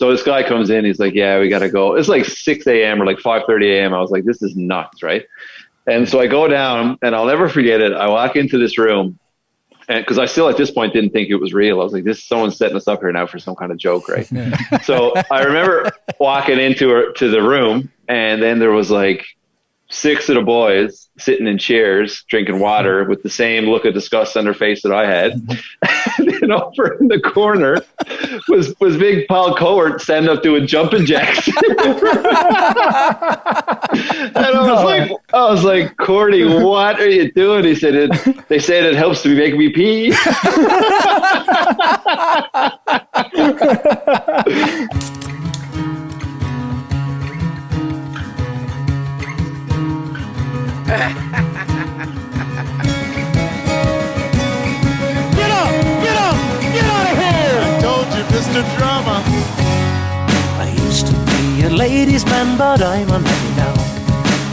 So this guy comes in, he's like, yeah, we got to go. It's like 6 a.m. or like 5:30 a.m. I was like, this is nuts, right? And so I go down, and I'll never forget it. I walk into this room, and because I still at this point didn't think it was real. I was like, someone's setting us up here now for some kind of joke, right? So I remember walking to the room, and then there was like 6 of the boys sitting in chairs drinking water with the same look of disgust on their face that I had. And then over in the corner was big Paul Cowart standing up doing jumping jacks. And I was like, Cordy, what are you doing? He said, they said it helps to make me pee. Get out of here! I told you, Mr. Drama. I used to be a ladies' man, but I'm a man now.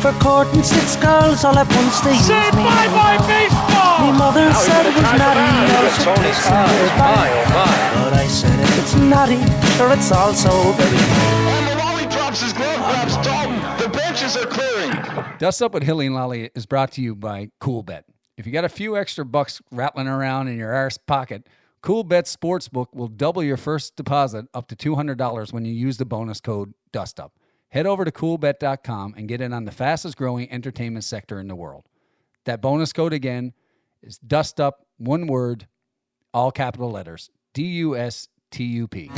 For courting 6 girls all at once they used me. Say bye-bye baseball! My mother said it was naughty, I should take some goodbye. But I said if it's naughty, sure it's also very good. And the Lolly drops his glove grabs Dalton. The benches are clearing. Dust Up with Hilly and Lolly is brought to you by CoolBet. If you got a few extra bucks rattling around in your arse pocket, CoolBet Sportsbook will double your first deposit up to $200 when you use the bonus code DUSTUP. Head over to coolbet.com and get in on the fastest growing entertainment sector in the world. That bonus code again is DUSTUP, one word, all capital letters, DUSTUP.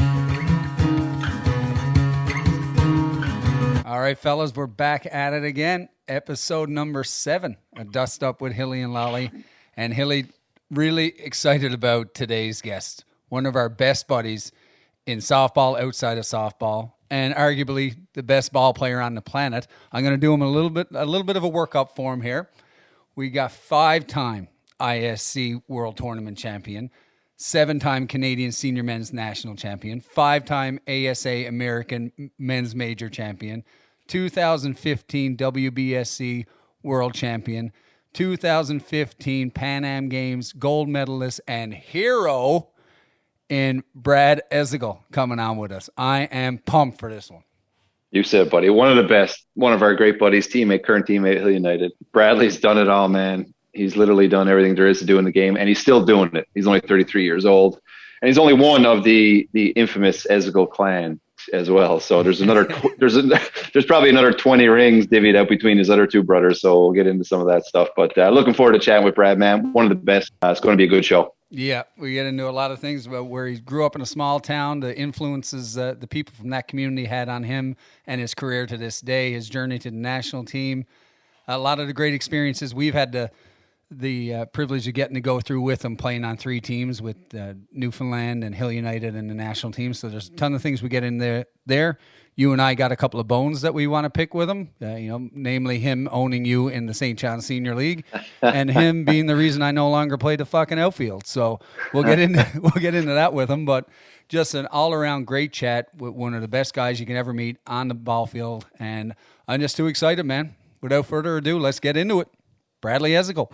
All right, fellas, we're back at it again. Episode number 7 of Dust Up with Hilly and Lolly. And Hilly, really excited about today's guest, one of our best buddies in softball, outside of softball, and arguably the best ball player on the planet. I'm going to do him a little bit of a workup for him here. We got 5-time ISC World Tournament champion, 7-time Canadian Senior Men's National Champion, 5-time ASA American Men's Major Champion, 2015 WBSC World Champion, 2015 Pan Am Games gold medalist and hero in Brad Ezekiel coming on with us. I am pumped for this one. You said, buddy, one of the best, one of our great buddies, current teammate, Hill United. Bradley's done it all, man. He's literally done everything there is to do in the game, and he's still doing it. He's only 33 years old, and he's only one of the infamous Ezekiel clan as well. So there's there's probably another 20 rings divvied up between his other 2 brothers. So we'll get into some of that stuff. But looking forward to chatting with Brad, man. One of the best. It's going to be a good show. Yeah, we get into a lot of things about where he grew up in a small town, the influences the people from that community had on him and his career to this day, his journey to the national team, a lot of the great experiences we've had the privilege of getting to go through with him, playing on 3 teams with Newfoundland and Hill United and the national team. So there's a ton of things we get in there. You and I got a couple of bones that we want to pick with him, namely him owning you in the St. John Senior League and him being the reason I no longer play the fucking outfield. So we'll get into that with him, but just an all-around great chat with one of the best guys you can ever meet on the ball field. And I'm just too excited, man. Without further ado, let's get into it. Bradley Ezekiel.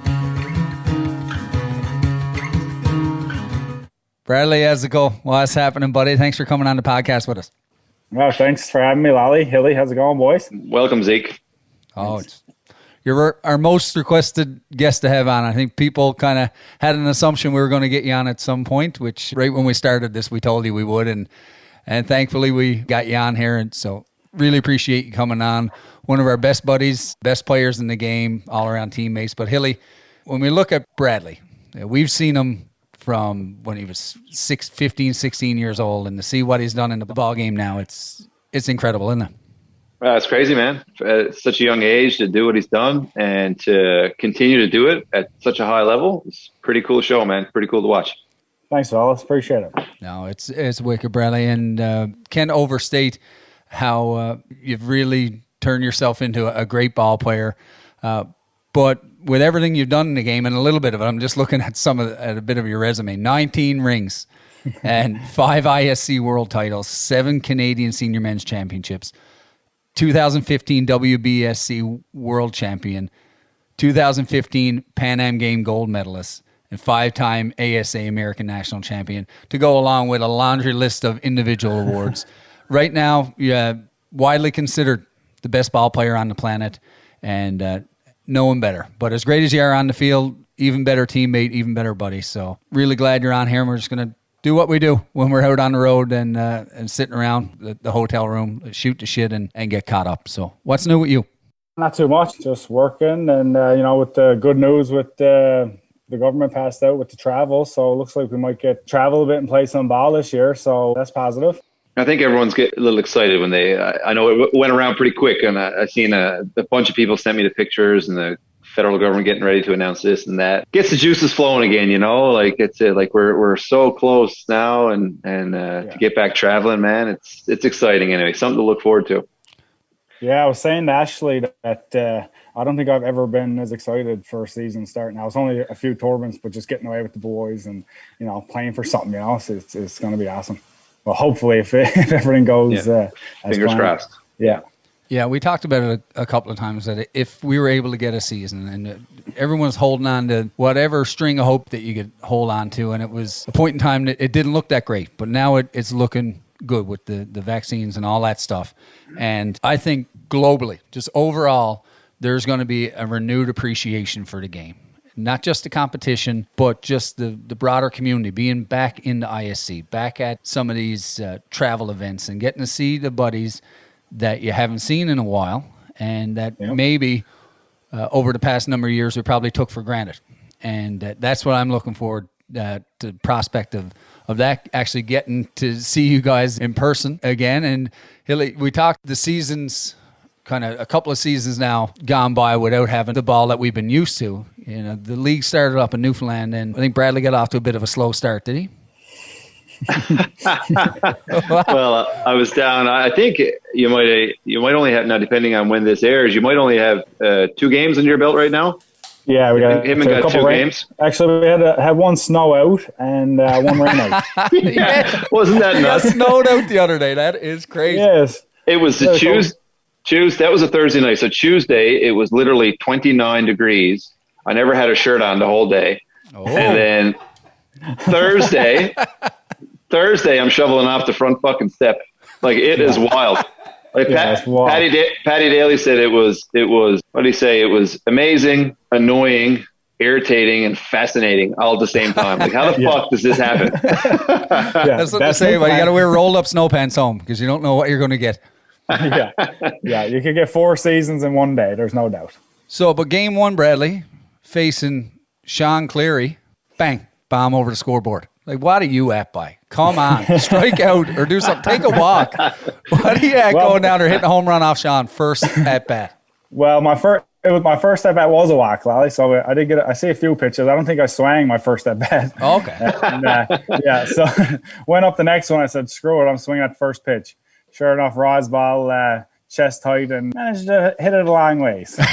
Bradley Ezekiel, what's happening, buddy? Thanks for coming on the podcast with us. Well, thanks for having me, Lolly. Hilly, how's it going, boys? Welcome, Zeke. Oh, you're our most requested guest to have on. I think people kind of had an assumption we were going to get you on at some point, which right when we started this, we told you we would, and thankfully we got you on here, and so really appreciate you coming on. One of our best buddies, best players in the game, all-around teammates. But Hilly, when we look at Bradley, we've seen him from when he was 15, 16 years old, and to see what he's done in the ball game now, it's incredible, isn't it? It's crazy, man. At such a young age to do what he's done and to continue to do it at such a high level, it's a pretty cool show, man. Pretty cool to watch. Thanks, fellas. Appreciate it. No, it's wicked, Bradley, and can't overstate how you've really turned yourself into a great ball player. But with everything you've done in the game, and a little bit of it, I'm just looking at at a bit of your resume. 19 rings and 5 ISC world titles, 7 Canadian Senior Men's Championships, 2015 WBSC World Champion, 2015 Pan Am Game gold medalist, and 5-time ASA American National Champion, to go along with a laundry list of individual awards. right now, widely considered the best ball player on the planet, and no one better. But as great as you are on the field, even better teammate, even better buddy. So really glad you're on here, and we're just going to do what we do when we're out on the road and sitting around the hotel room, shoot the shit and get caught up. So what's new with you? Not too much, just working. And, with the good news with the government passed out with the travel. So it looks like we might get travel a bit and play some ball this year. So that's positive. I think everyone's getting a little excited when I know it went around pretty quick, and I've seen a bunch of people sent me the pictures and the federal government getting ready to announce this and that. Gets the juices flowing again, like it's like we're so close now, and to get back traveling, man, it's exciting anyway. Something to look forward to. Yeah, I was saying to Ashley that I don't think I've ever been as excited for a season starting. Now it's only a few tournaments, but just getting away with the boys and playing for something, so it's going to be awesome. Well, hopefully, if everything goes as fingers planned. crossed. Yeah. Yeah, we talked about it a couple of times that if we were able to get a season, and everyone's holding on to whatever string of hope that you could hold on to, and it was a point in time that it didn't look that great, but now it's looking good with the vaccines and all that stuff. And I think globally, just overall, there's going to be a renewed appreciation for the game. Not just the competition, but just the broader community, being back in the ISC, back at some of these travel events and getting to see the buddies that you haven't seen in a while and that maybe over the past number of years we probably took for granted. And that's what I'm looking forward to, the prospect of that, actually getting to see you guys in person again. And Hilly, we talked the seasons, kind of a couple of seasons now gone by without having the ball that we've been used to. The league started up in Newfoundland, and I think Bradley got off to a bit of a slow start, did he? Well, I was down. I think you might only have, now depending on when this airs, you might only have 2 games under your belt right now. Yeah, we got him and got 2 games. Actually, we had one snow out and one rain out. Wasn't that nuts? It snowed out the other day. That is crazy. Yes, it was the Tuesday. That was a Thursday night. So Tuesday, it was literally 29 degrees. I never had a shirt on the whole day. Oh. And then Thursday, I'm shoveling off the front fucking step. Like, it is wild. Like Patty Daly said it was, what did he say? It was amazing, annoying, irritating, and fascinating all at the same time. Like, how the fuck does this happen? That's what they say. Well, you got to wear rolled up snow pants home because you don't know what you're going to get. Yeah, you could get 4 seasons in one day. There's no doubt. So, but game 1, Bradley, facing Sean Cleary, bang, bomb over the scoreboard. Like, what are you at by? Come on, strike out or do something. Take a walk. What are you at going down there hitting a home run off Sean first at bat? Well, my first at bat was a walk, Lolly. So I see a few pitches. I don't think I swang my first at bat. Oh, okay. And, so went up the next one. I said, screw it. I'm swinging at the first pitch. Sure enough, Rod's ball, chest height, and managed to hit it a long ways. Sorry,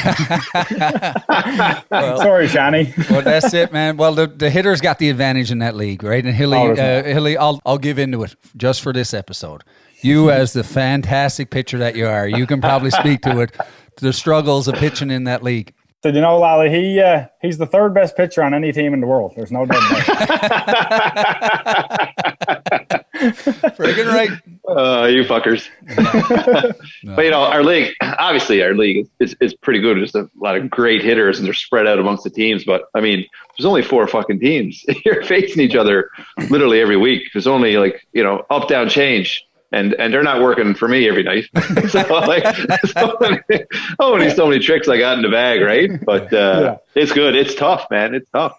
Shani. Well, that's it, man. Well, the hitters got the advantage in that league, right? And Hilly, I'll give into it just for this episode. You, as the fantastic pitcher that you are, you can probably speak to it, the struggles of pitching in that league. So, Lolly, he's the 3rd best pitcher on any team in the world. There's no doubt about it. Friggin' right. You fuckers. No. But, our league is pretty good. There's a lot of great hitters, and they're spread out amongst the teams. But, I mean, there's only 4 fucking teams. You're facing each other literally every week. There's only, up, down, change. And they're not working for me every night. So many tricks I got in the bag, right? But It's good. It's tough, man. It's tough.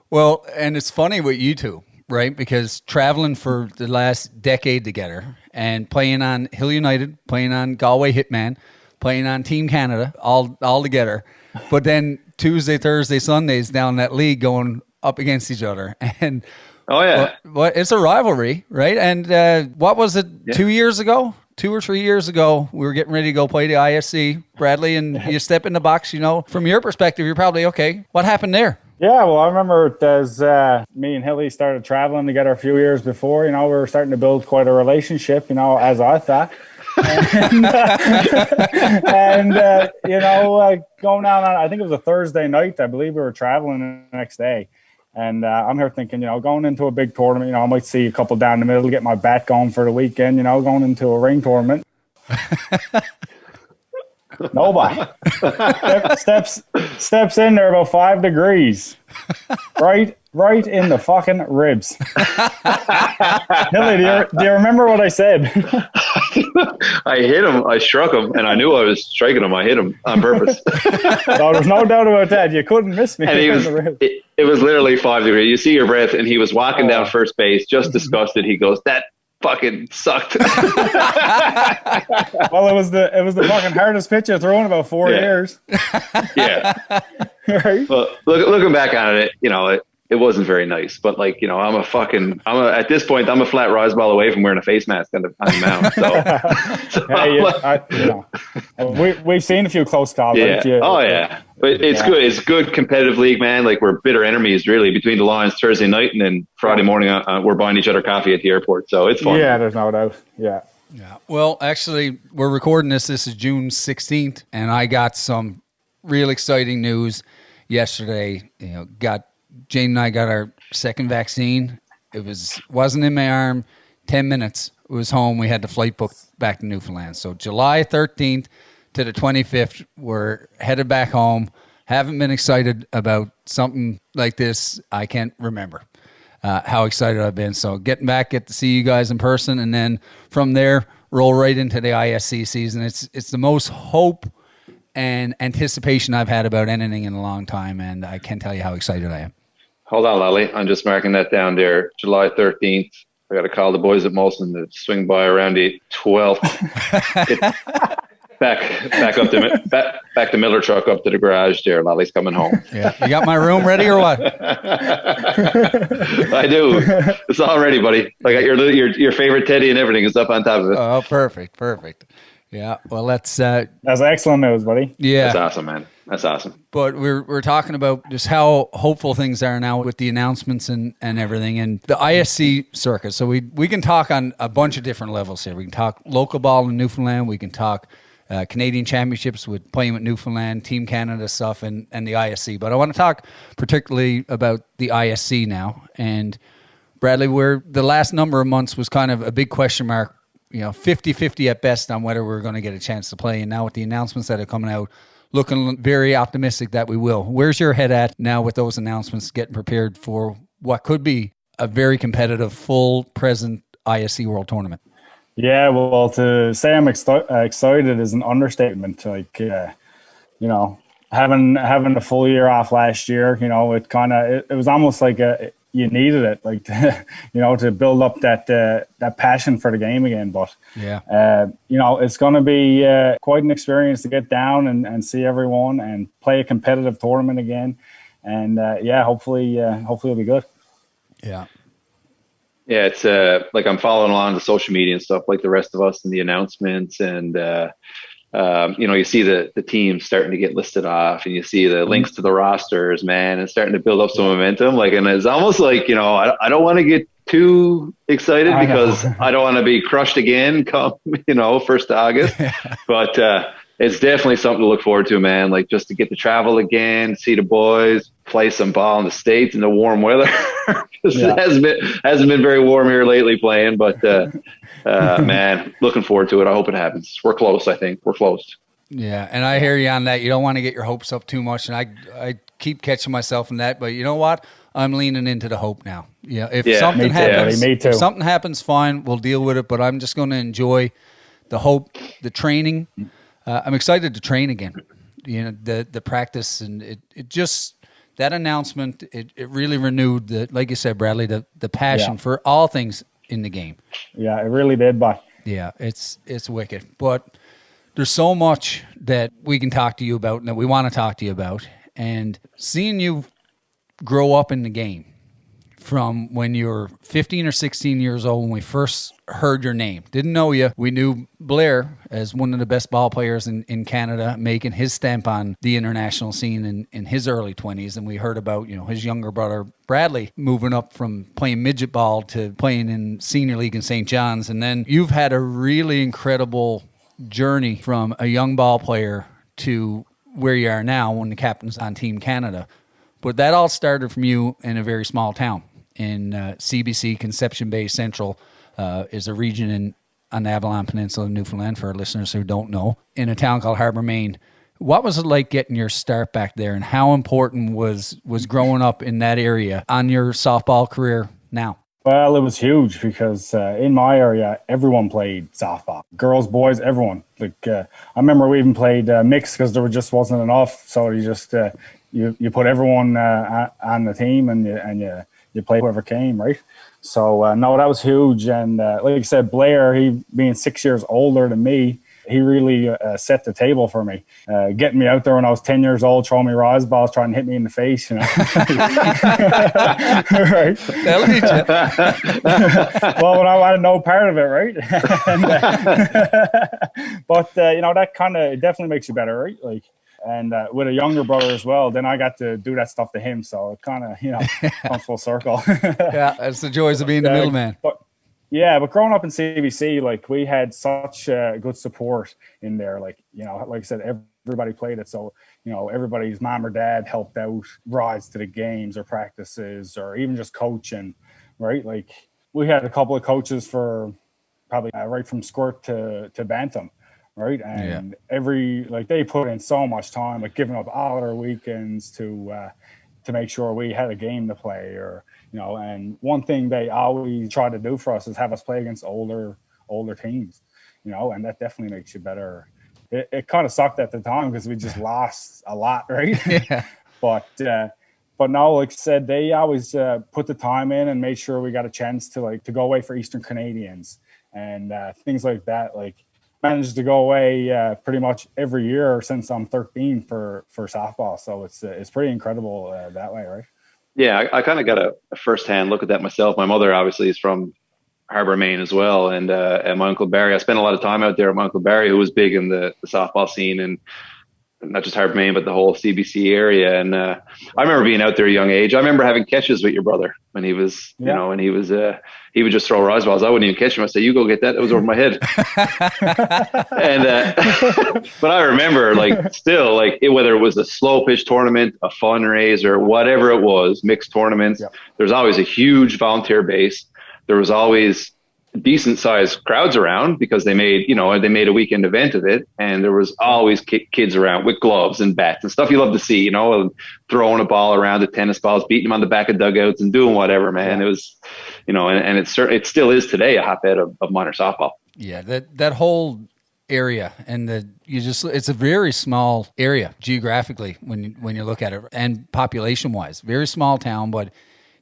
Well, and it's funny with you two, right? Because traveling for the last decade together and playing on Hill United, playing on Galway Hitman, playing on Team Canada, all together. But then Tuesday, Thursday, Sundays down that league going up against each other. And oh, yeah. Well, it's a rivalry, right? And what was it, 2 years ago? 2 or 3 years ago, we were getting ready to go play the ISC, Bradley, and you step in the box, from your perspective, you're probably, okay, what happened there? Yeah, well, I remember as me and Hilly started traveling together a few years before, we were starting to build quite a relationship, as I thought. Going down on, I think it was a Thursday night, I believe we were traveling the next day. And I'm here thinking, going into a big tournament, I might see a couple down the middle, get my bat going for the weekend, going into a ring tournament. Nobody steps in there about 5 degrees, right in the fucking ribs. Hilly, do you remember what I said? I hit him. I struck him, and I knew I was striking him. I hit him on purpose. No, there's no doubt about that. You couldn't miss me. And it was literally 5 degrees. You see your breath, and he was walking down first base, just disgusted. He goes, "That fucking sucked." Well, it was the fucking hardest pitch I've thrown in about 4 years. Yeah. Right. Well, looking back on it, it wasn't very nice. But at this point, I'm a flat rise ball away from wearing a face mask on the mound. We've seen a few close calls. Yeah. Right? Oh yeah. But it's good. It's good competitive league, man. Like, we're bitter enemies, really, between the lines Thursday night, and then Friday morning we're buying each other coffee at the airport. So it's fun. Yeah, there's no doubt. Yeah. Yeah. Well, actually, we're recording this. This is June 16th, and I got some real exciting news yesterday. Jane and I got our second vaccine. It wasn't in my arm. 10 minutes. It was home. We had the flight booked back to Newfoundland. So July 13th to the 25th, we're headed back home. Haven't been excited about something like this. I can't remember how excited I've been. So get to see you guys in person, and then from there, roll right into the ISC season. It's the most hope and anticipation I've had about anything in a long time, and I can't tell you how excited I am. Hold on, Lolly. I'm just marking that down there. July 13th. I got to call the boys at Molson to swing by around the 12th. back the Miller truck up to the garage there. Lolly's coming home. Yeah. You got my room ready or what? I do. It's all ready, buddy. I got your favorite teddy and everything is up on top of it. Oh, perfect. Yeah. Well, that's excellent news, buddy. Yeah. That's awesome, man. That's awesome. But we're talking about just how hopeful things are now with the announcements and everything, and the ISC circuit. So we can talk on a bunch of different levels here. We can talk local ball in Newfoundland. We can talk Canadian championships with playing with Newfoundland, Team Canada stuff, and the ISC. But I want to talk particularly about the ISC now. And Bradley, where the last number of months was kind of a big question mark, 50-50 at best on whether we're going to get a chance to play. And now with the announcements that are coming out, looking very optimistic that we will. Where's your head at now with those announcements, getting prepared for what could be a very competitive, full present ISC World Tournament? Yeah, well, to say I'm excited is an understatement. Having a full year off last year, it was almost like you needed it, to build up that passion for the game again. But yeah, it's going to be quite an experience to get down and see everyone and play a competitive tournament again. And hopefully it'll be good. Yeah. Yeah, it's I'm following along the social media and stuff like the rest of us, and the announcements, and you see the teams starting to get listed off, and you see the links to the rosters, man, and starting to build up some momentum. And it's almost like I don't want to get too excited because I don't want to be crushed again come 1st of August, but it's definitely something to look forward to, man. Just to get to travel again, see the boys, play some ball in the States in the warm weather. It hasn't been very warm here lately playing, but man, looking forward to it. I hope it happens. We're close. I think we're close. Yeah, and I hear you on that. You don't want to get your hopes up too much, and I keep catching myself in that. But you know what? I'm leaning into the hope now. If something happens, me too. If something happens, fine, we'll deal with it. But I'm just going to enjoy the hope, the training. I'm excited to train again. The practice, and it just. That announcement, it really renewed, like you said, Bradley, the passion for all things in the game. Yeah, it really did, but yeah, it's wicked. But there's so much that we can talk to you about and that we want to talk to you about. And seeing you grow up in the game from when you were 15 or 16 years old, when we first heard your name. Didn't know you. We knew Blair as one of the best ball players in Canada, making his stamp on the international scene in his early 20s. And we heard about, his younger brother, Bradley, moving up from playing midget ball to playing in senior league in St. John's. And then you've had a really incredible journey from a young ball player to where you are now when the captain's on Team Canada. But that all started from you in a very small town in CBC, Conception Bay Central, is a region on the Avalon Peninsula in Newfoundland, for our listeners who don't know, in a town called Harbour Main. What was it like getting your start back there, and how important was growing up in that area on your softball career now? Well, it was huge because in my area, everyone played softball. Girls, boys, everyone. Like I remember we even played mixed because there just wasn't enough. So you just you put everyone on the team and you play whoever came, right? So no, that was huge. And like I said, Blair, he being 6 years older than me, he really set the table for me, getting me out there when I was 10 years old, throwing me rise balls, trying to hit me in the face, you know. Right. Well, when I wanted no part of it, right? But you know, that kind of definitely makes you better, right? Like, and with a younger brother as well, then I got to do that stuff to him, so it kind of, you know, comes full circle. Yeah, that's the joys of being the middleman. But growing up in CBC, like, we had such good support in there. Like, you know, like I said, everybody played it. So, you know, everybody's mom or dad helped out, rides to the games or practices or even just coaching, right? Like, we had a couple of coaches for probably right from squirt to bantam, right? And they put in so much time, like giving up all their weekends to make sure we had a game to play, or, you know. And one thing they always try to do for us is have us play against older teams, you know, and that definitely makes you better. It kind of sucked at the time because we just lost a lot, right? Yeah. But no, like I said, they always put the time in and made sure we got a chance to go away for Eastern Canadians and things like that. Like, managed to go away pretty much every year since I'm 13 for softball. So it's pretty incredible that way, right? Yeah, I kind of got a firsthand look at that myself. My mother obviously is from Harbour Main as well, and my Uncle Barry. I spent a lot of time out there with my Uncle Barry, who was big in the softball scene, and not just Harbour Main, but the whole CBC area. And I remember being out there at a young age. I remember having catches with your brother when he was, you know, and he would just throw rise balls. I wouldn't even catch him. I say, "You go get that." That was over my head. And but I remember, like, still, like, whether it was a slow pitch tournament, a fundraiser, whatever it was, mixed tournaments. Yeah. There's always a huge volunteer base. There was always decent sized crowds around because they made a weekend event of it, and there was always kids around with gloves and bats and stuff you love to see, you know, and throwing a ball around, the tennis balls, beating them on the back of dugouts and doing whatever, man. It was, you know, and it still is today a hotbed of minor softball. Yeah, that whole area, and it's a very small area geographically when you look at it, and population wise, very small town. But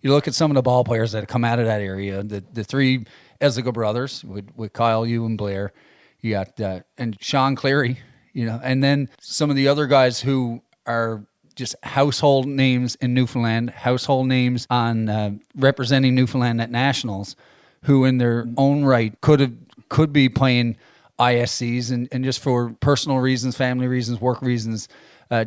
you look at some of the ball players that have come out of that area, the three Ezekiel brothers with Kyle, you, and Blair. You got and Sean Cleary, you know, and then some of the other guys who are just household names in Newfoundland, household names on representing Newfoundland at nationals, who in their own right could be playing ISCs and just for personal reasons, family reasons, work reasons,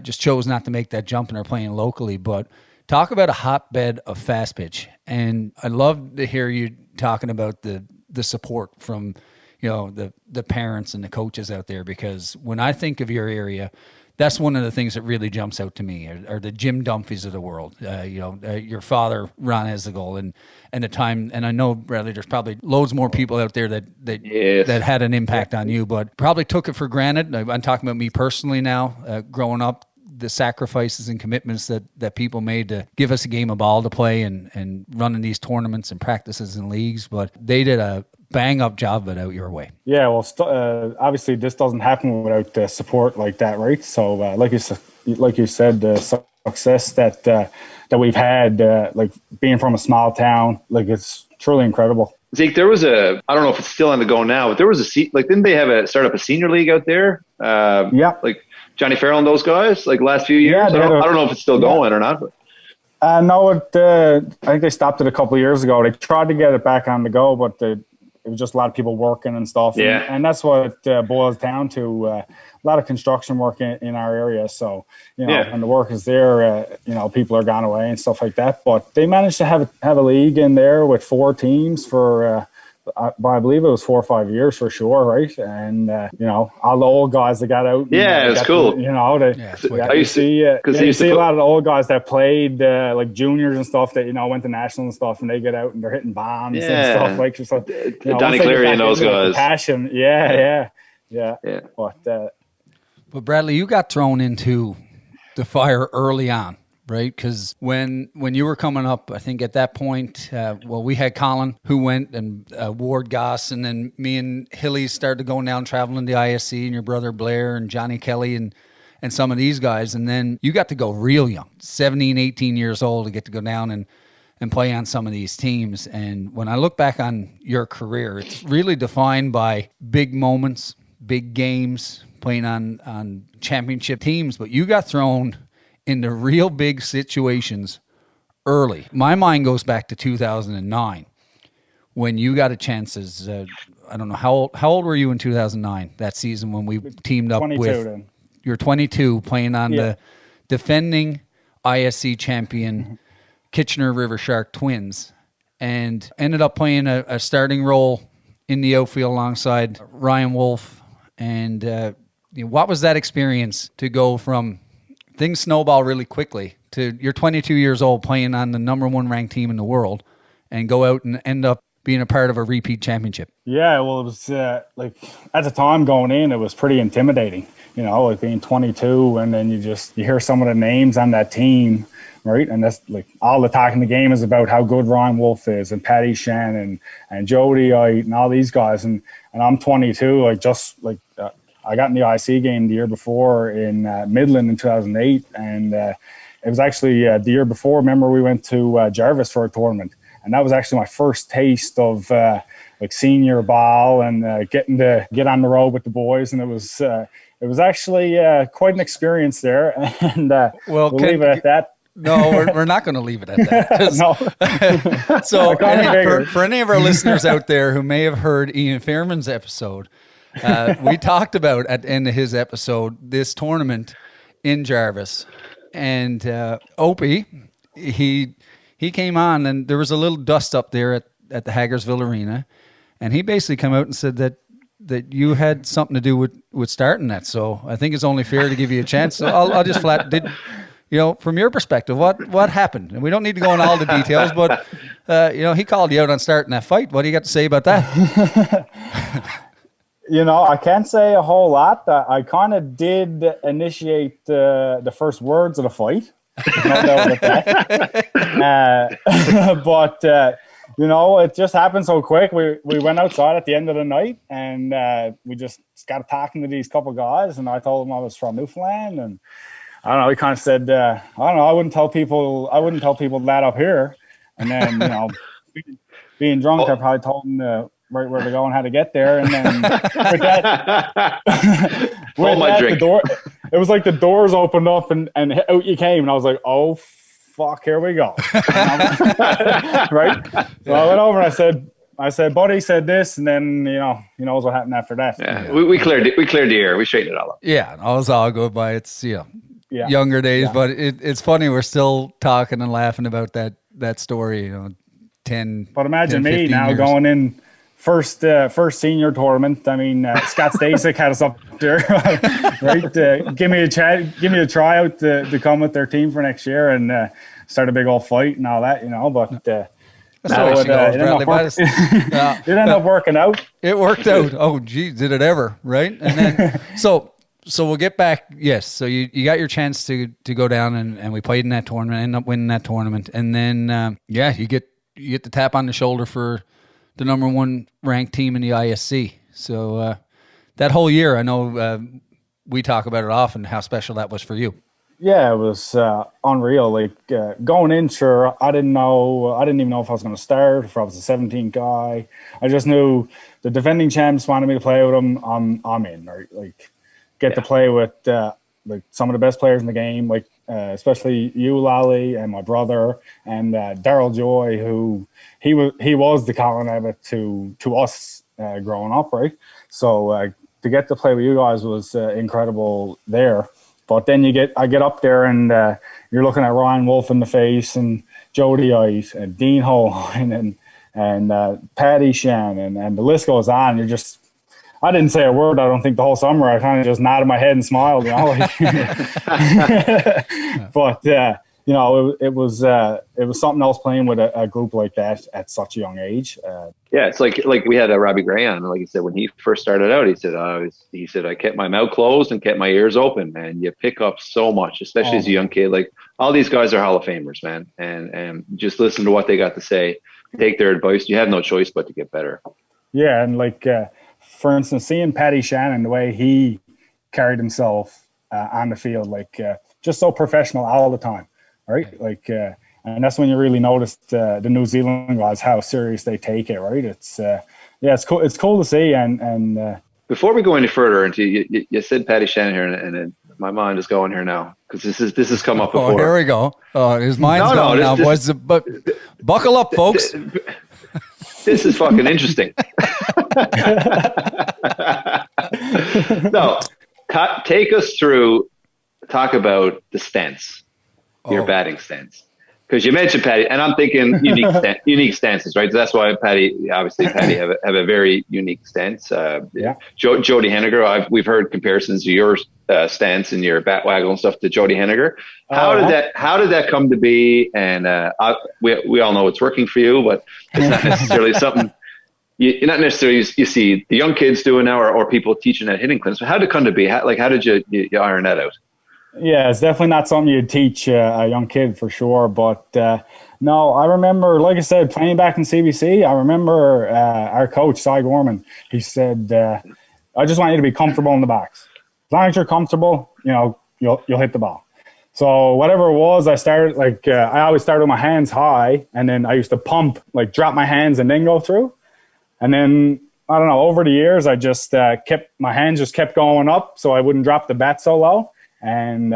just chose not to make that jump and are playing locally. But talk about a hotbed of fast pitch. And I'd love to hear you talking about the support from, you know, the parents and the coaches out there, because when I think of your area, that's one of the things that really jumps out to me are the Jim Dunphys of the world. Your father, Ron Ezekiel, and the time, and I know, Bradley, there's probably loads more people out there that had an impact on you, but probably took it for granted. I'm talking about me personally now, growing up, the sacrifices and commitments that people made to give us a game of ball to play and running these tournaments and practices and leagues, but they did a bang up job of it out your way. Yeah, well, obviously this doesn't happen without support like that, right? So like you said, the success that we've had, like being from a small town, like it's truly incredible. Zeke, there was I don't know if it's still on the go now, but there was didn't they start up a senior league out there? Like Johnny Farrell and those guys, like last few years. I don't know if it's still going or not. But. No, I think they stopped it a couple of years ago. They tried to get it back on the go, but it was just a lot of people working and stuff. Yeah. And that's what it boils down to. A lot of construction work in our area. So, you know, and the work is there, you know, people are gone away and stuff like that. But they managed to have a league in there with 4 teams for I believe it was 4 or 5 years for sure, right? And all the old guys that got out. Yeah, it's cool. I used to see a lot of the old guys that played like juniors and stuff that went to national and stuff, and they get out and they're hitting bombs and stuff like so. Donnie Cleary and those guys. Passion, yeah. But Bradley, you got thrown into the fire early on. Right, because when you were coming up, I think at that point, we had Colin who went and Ward Goss, and then me and Hilly started going down traveling the ISC, and your brother Blair and Johnny Kelly and some of these guys, and then you got to go real young, 17, 18 years old, to get to go down and play on some of these teams. And when I look back on your career, it's really defined by big moments, big games, playing on championship teams, but you got thrown into real big situations early. My mind goes back to 2009 when you got a chance as, I don't know, how old were you in 2009, that season when we teamed up 22 with, then. You're 22 playing on the defending ISC champion Kitchener River Shark Twins, and ended up playing a starting role in the outfield alongside Ryan Wolf. And what was that experience to go from things snowball really quickly to you're 22 years old playing on the number 1 ranked team in the world and go out and end up being a part of a repeat championship? Yeah, well, it was like at the time going in, it was pretty intimidating, like being 22, and then you hear some of the names on that team, right? And that's like all the talk in the game is about how good Ryan Wolf is and Paddy Shannon and Jody and all these guys. And I'm 22, I got in the IC game the year before in Midland in 2008, and it was actually the year before. Remember, we went to Jarvis for a tournament, and that was actually my first taste of senior ball and getting to get on the road with the boys, and it was actually quite an experience there. And we'll leave it at that. No, we're not going to leave it at that. No. So for any of our listeners out there who may have heard Ian Fairman's episode, we talked about at the end of his episode this tournament in Jarvis, and Opie, he came on, and there was a little dust up there at the Hagersville Arena, and he basically came out and said that you had something to do with starting that. So I think it's only fair to give you a chance. So I'll just from your perspective, what happened? And we don't need to go into all the details, but he called you out on starting that fight. What do you got to say about that? I can't say a whole lot. I kind of did initiate the first words of the fight. No doubt about that. But it just happened so quick. We went outside at the end of the night, and we just got talking to these couple guys, and I told them I was from Newfoundland, and I don't know. He kind of said, I don't know. I wouldn't tell people that up here. And then being drunk, I probably told them right where to go and how to get there. And then with that, the door, it was like the doors opened up and out you came, and I was like, oh fuck, here we go. Right? So I went over and I said, buddy said this, and then he knows what happened after that. Yeah. We cleared the air. We straightened it all up. Yeah, it was all good, but it's younger days, but it's funny. We're still talking and laughing about that story. 10. But imagine 10, me now years. Going in. First senior tournament. I mean, Scott Stasek had us up there, right? Give me a tryout to come with their team for next year and start a big old fight and all that, But it ended up working out. It worked out. Oh, geez, did it ever? Right? And then so we'll get back. Yes. So you got your chance to go down and we played in that tournament. Ended up winning that tournament, and then you get the tap on the shoulder for the number 1 ranked team in the ISC. So that whole year, I know we talk about it often, how special that was for you. Yeah, it was unreal. Like going in, sure, I didn't even know if I was going to start, if I was a 17th guy. I just knew the defending champs wanted me to play with them. I'm in, right? Like get to play with some of the best players in the game, like especially you, Lolly, and my brother, and Daryl Joy, who he was the Colin Abbott to us growing up, right? So to get to play with you guys was incredible there. But then I get up there and you're looking at Ryan Wolf in the face and Jody Ice and Dean Holine and and Paddy Shannon, and the list goes on. I didn't say a word, I don't think, the whole summer. I kind of just nodded my head and smiled, you know. But it was something else playing with a group like that at such a young age. Yeah, it's like we had a Robbie Gray on. Like he said, when he first started out, he said I kept my mouth closed and kept my ears open, man. You pick up so much, especially as a young kid. Like all these guys are Hall of Famers, man, and just listen to what they got to say, take their advice. You have no choice but to get better. Yeah, and like for instance, seeing Paddy Shannon, the way he carried himself on the field, like just so professional all the time, right? Like. And that's when you really notice the New Zealand guys, how serious they take it, right? It's it's cool. It's cool to see. And before we go any further into you said Paddy Shannon here, and my mind is going here now because this has come up before. Oh, here we go. Oh, his mind's going now. But buckle up, folks. This is fucking interesting. No, take us through. Talk about the stance, your batting stance. Because you mentioned Paddy, and I'm thinking unique stances, right? So that's why Paddy have a very unique stance. Jody Henniger, we've heard comparisons of your stance and your bat waggle and stuff to Jody Henniger. How did that come to be? And we all know it's working for you, but it's not necessarily something you're not necessarily you see the young kids doing now or people teaching at hitting clinics. But how did it come to be? How did you iron that out? Yeah, it's definitely not something you'd teach a young kid for sure. But no, I remember, like I said, playing back in CBC, I remember our coach, Cy Gorman, he said, I just want you to be comfortable in the box. As long as you're comfortable, you'll hit the ball. So whatever it was, I started, I always started with my hands high, and then I used to pump, drop my hands and then go through. And then, I don't know, over the years, I just my hands just kept going up so I wouldn't drop the bat so low. And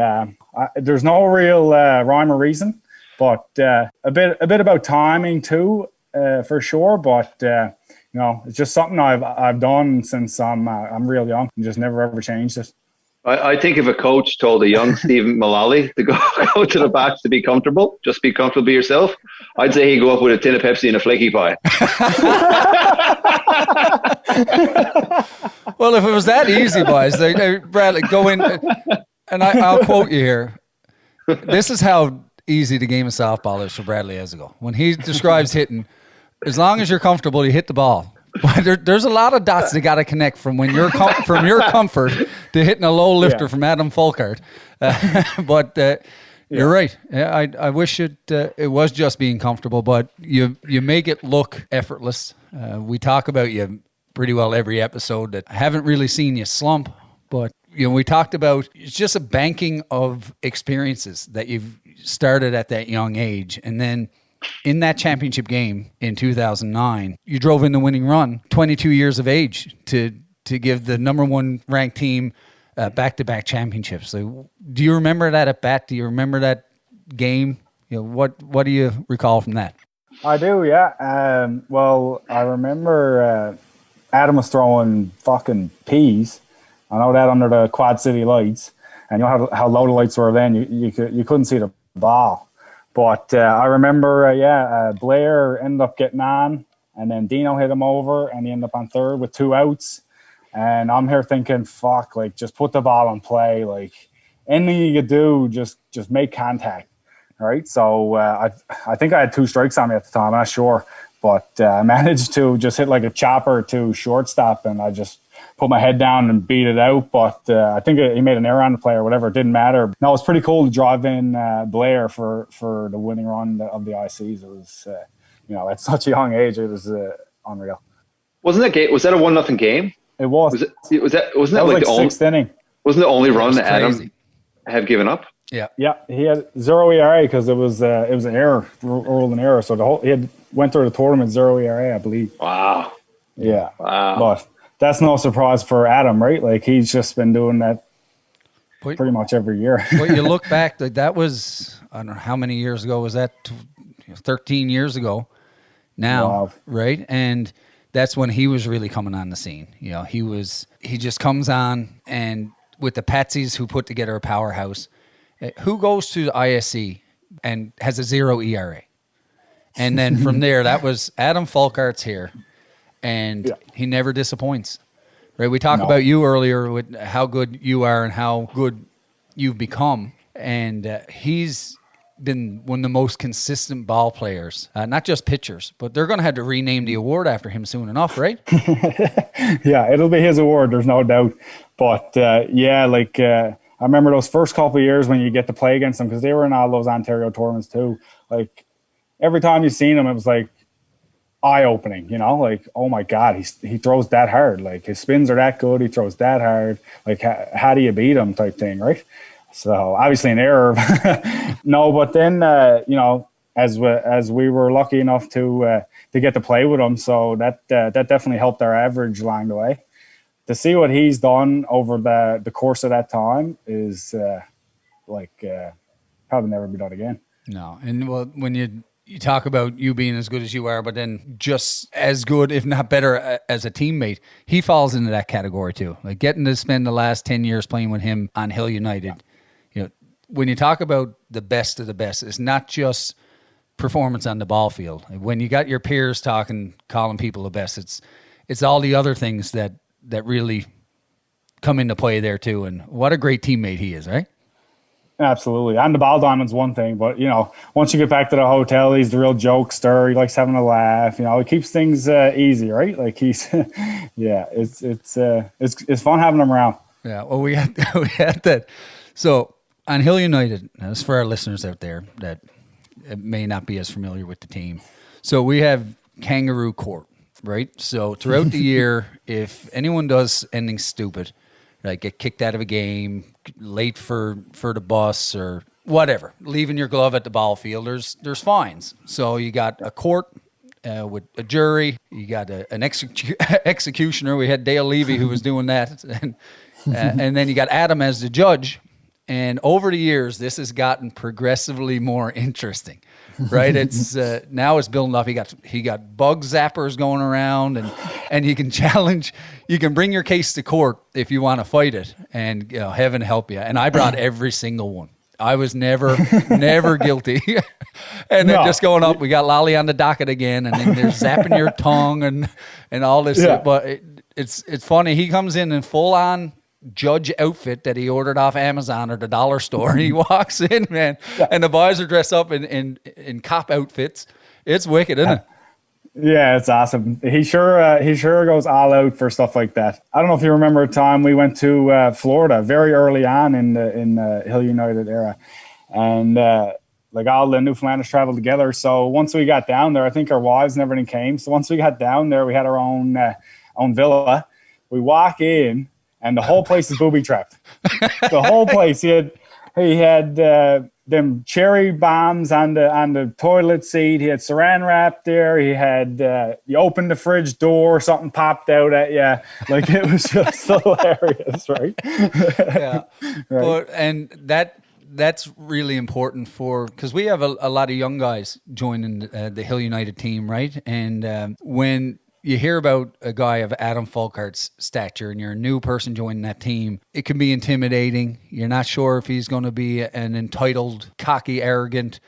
there's no real rhyme or reason, but a bit about timing too, for sure. But it's just something I've done since I'm real young and just never ever changed it. I think if a coach told a young Stephen Mullally to go to the box to be comfortable, just be comfortable, be yourself, I'd say he'd go up with a tin of Pepsi and a flaky pie. Well, if it was that easy, boys, Bradley, go in. And I'll quote you here. This is how easy the game of softball is for Bradley Ezekiel. When he describes hitting, as long as you're comfortable, you hit the ball. But there's a lot of dots that got to connect from when you're from your comfort to hitting a low lifter from Adam Folkart. You're right. Yeah, I wish it was just being comfortable, but you make it look effortless. We talk about you pretty well every episode. That I haven't really seen you slump, but we talked about it's just a banking of experiences that you've started at that young age. And then in that championship game in 2009, you drove in the winning run, 22 years of age, to give the number one ranked team back-to-back championships. So do you remember that at bat? Do you remember that game? What do you recall from that? I do, yeah. Well, I remember Adam was throwing fucking peas. I know that under the Quad City lights, and how low the lights were then. You couldn't see the ball, but I remember, Blair ended up getting on, and then Dino hit him over, and he ended up on third with 2 outs. And I'm here thinking, fuck, just put the ball in play, anything you could do, just make contact, right? So I think I had 2 strikes on me at the time, I'm not sure, but I managed to just hit a chopper to shortstop, and I just put my head down and beat it out. But I think he made an error on the play or whatever. It didn't matter. No, it was pretty cool to drive in Blair for the winning run of the ICs. It was, at such a young age, it was unreal. Wasn't that game? Was that a 1-0 game? It was. Wasn't that the sixth inning? Wasn't the only run that Adam had given up? Yeah. Yeah, he had 0 ERA because it was an error, ruled an error. So he went through the tournament 0 ERA, I believe. Wow. Yeah. Wow. But that's no surprise for Adam, right? He's just been doing that pretty much every year. But you look back, that was, I don't know how many years ago was that, 13 years ago now, wow. Right? And that's when he was really coming on the scene. He just comes on, and with the Patsies who put together a powerhouse, who goes to the ISC and has a 0 ERA? And then from there, that was Adam Folkart's here, and he never disappoints. Right? We talked about you earlier with how good you are and how good you've become, and he's been one of the most consistent ball players, not just pitchers, but they're going to have to rename the award after him soon enough, right? Yeah, it'll be his award, there's no doubt. But I remember those first couple of years when you get to play against them, because they were in all those Ontario tournaments too. Like every time you seen him, it was like eye-opening, like, oh my God, he throws that hard. Like his spins are that good, he throws that hard. Like how do you beat him type thing, right? So obviously an error. No, but then as we were lucky enough to get to play with him, so that definitely helped our average along the way. To see what he's done over the course of that time is probably never be done again. No, and when you talk about you being as good as you are, but then just as good, if not better, as a teammate, he falls into that category too. Like getting to spend the last 10 years playing with him on Hill United. When you talk about the best of the best, it's not just performance on the ball field. When you got your peers calling people the best, it's all the other things that really come into play there too. And what a great teammate he is, right? Absolutely. On the ball diamond's one thing, but once you get back to the hotel, he's the real jokester. He likes having a laugh. He keeps things easy, right? Like he's, it's fun having him around. Yeah. Well, we had that. So on Hill United, that's for our listeners out there that may not be as familiar with the team. So we have Kangaroo Court, right? So throughout the year, if anyone does anything stupid, like get kicked out of a game, late for the bus or whatever, leaving your glove at the ball field, there's fines. So you got a court with a jury, you got an executioner. We had Dale Levy who was doing that, and then you got Adam as the judge. And over the years, this has gotten progressively more interesting, right? It's now it's building up. He got bug zappers going around, and you can challenge. You can bring your case to court if you want to fight it, and heaven help you. And I brought every single one. I was never guilty. And then just going up, we got Lolly on the docket again, and then they're zapping your tongue and all this. Yeah. But it's funny. He comes in full on judge outfit that he ordered off Amazon or the dollar store, and he walks in, man, and the boys are dressed up in cop outfits. It's wicked, isn't it? Yeah, it's awesome. He sure goes all out for stuff like that. I don't know if you remember a time we went to Florida very early on in the Hill United era, and all the Newfoundlanders traveled together. So once we got down there, I think our wives and everything came. So once we got down there, we had our own villa. We walk in, and the whole place is booby trapped. The whole place. He had them cherry bombs on the toilet seat. He had saran wrap there. He had you opened the fridge door, something popped out at you. Like it was just hilarious, right? Yeah. Right. And that's really important because we have a lot of young guys joining the Hill United team, right? And when you hear about a guy of Adam Folkart's stature and you're a new person joining that team, it can be intimidating. You're not sure if he's going to be an entitled, cocky, arrogant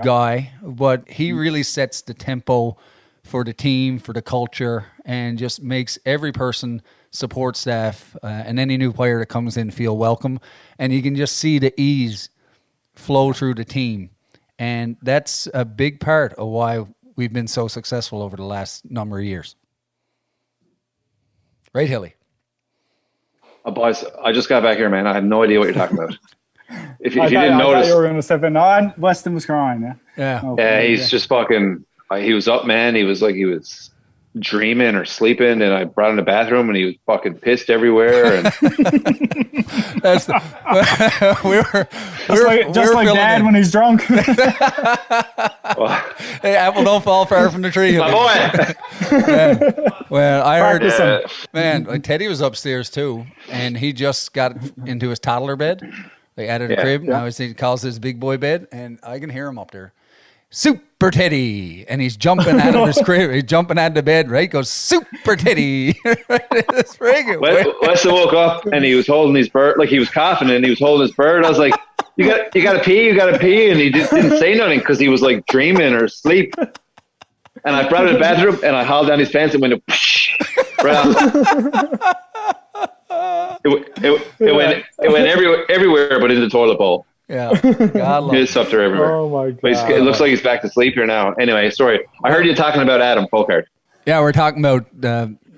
guy, but he really sets the tempo for the team, for the culture, and just makes every person, support staff, and any new player that comes in feel welcome. And you can just see the ease flow through the team. And that's a big part of why we've been so successful over the last number of years. Right, Hilly? Boys, I just got back here, man. I had no idea what you're talking about. If you didn't notice. I thought you were going to step in. No, Weston was crying, yeah. Yeah. Oh, yeah, he's just fucking, he was up, man. He was like, he was dreaming or sleeping, and I brought him to the bathroom, and he was fucking pissed everywhere. And That's just like Dad when he's drunk. Hey, apple don't fall far from the tree. My boy. Well, I heard, man, like Teddy was upstairs too, and he just got into his toddler bed. They added a crib. Now he calls it his big boy bed, and I can hear him up there. Super Teddy, and he's jumping out of his crib. He's jumping out of the bed, right? Goes, Super Teddy. Weston woke up, and he was holding his bird, like he was coughing, and he was holding his bird. I was like, you got to pee. And he didn't say nothing because he was like dreaming or asleep. And I brought him to the bathroom and I hauled down his pants and went right out. It went everywhere but in the toilet bowl. Yeah. God It's up there everywhere. Oh my God. But it looks like he's back to sleep here now. Anyway, sorry. I heard you talking about Adam Folkart. Yeah, we're talking about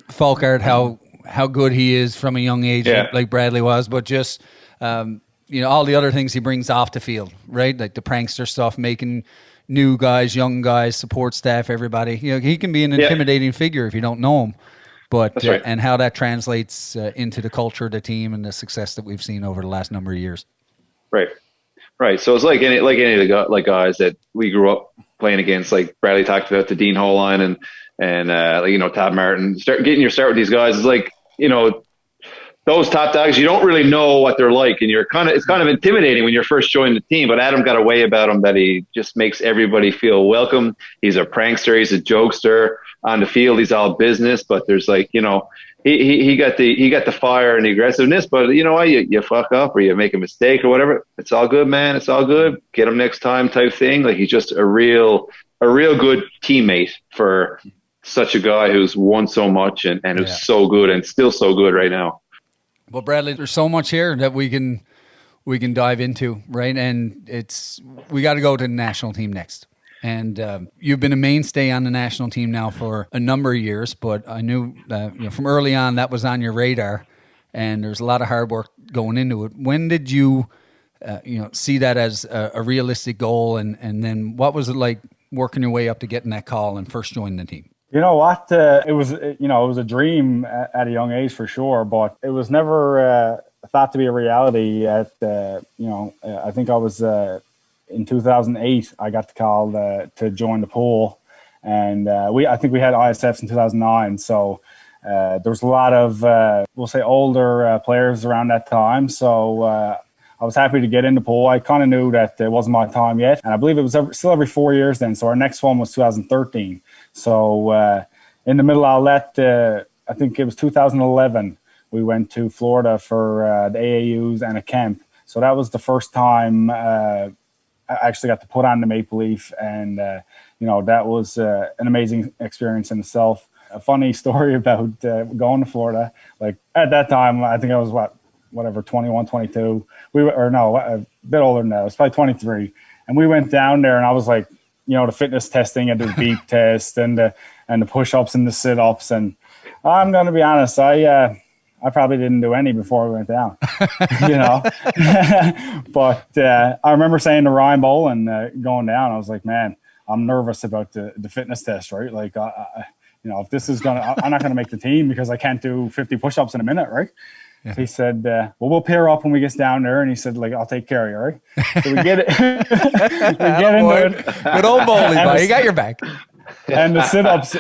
Folkart, how good he is from a young age, like Bradley was, but just all the other things he brings off the field, right? Like the prankster stuff, making new guys, young guys, support staff, everybody. He can be an intimidating figure if you don't know him, but That's right. And how that translates into the culture of the team and the success that we've seen over the last number of years. Right. So it's like any of the guys that we grew up playing against. Like Bradley talked about the Dean Holine and Todd Martin. Getting your start with these guys is like those top dogs. You don't really know what they're like, and it's kind of intimidating when you're first joining the team. But Adam got a way about him that he just makes everybody feel welcome. He's a prankster. He's a jokester on the field. He's all business, but there's he got the fire and the aggressiveness. But you know what? You fuck up or you make a mistake or whatever. It's all good, man. It's all good. Get him next time, type thing. Like he's just a real good teammate for such a guy who's won so much and who's so good and still so good right now. Well, Bradley, there's so much here that we can dive into, right? And we got to go to the national team next. And you've been a mainstay on the national team now for a number of years, but I knew from early on that was on your radar, and there's a lot of hard work going into it. When did you see that as a realistic goal, and then what was it like working your way up to getting that call and first joining the team? You know what? It was a dream at a young age for sure, but it was never thought to be a reality. I think I was in 2008. I got the call to join the pool, and I think we had ISFs in 2009. So there was a lot of we'll say older players around that time. So I was happy to get in the pool. I kind of knew that it wasn't my time yet, and I believe it was still every 4 years then. So our next one was 2013. So in the middle of that, I think it was 2011, we went to Florida for the AAUs and a camp. So that was the first time I actually got to put on the maple leaf, and that was an amazing experience in itself. A funny story about going to Florida. Like at that time, I think I was 21, 22. A bit older than that. I was probably 23, and we went down there, and I was like, the fitness testing and the beep test and the push-ups and the sit-ups. And I'm going to be honest, I probably didn't do any before we went down, But I remember saying to Ryan Boland going down, I was like, man, I'm nervous about the fitness test, right? Like, if this is I'm not going to make the team because I can't do 50 push-ups in a minute, right? Yeah. So he said, we'll pair up when we get down there. And he said, I'll take care of you, right? So we get it. into it. Good old bowling, buddy. You got your back. And the sit-ups,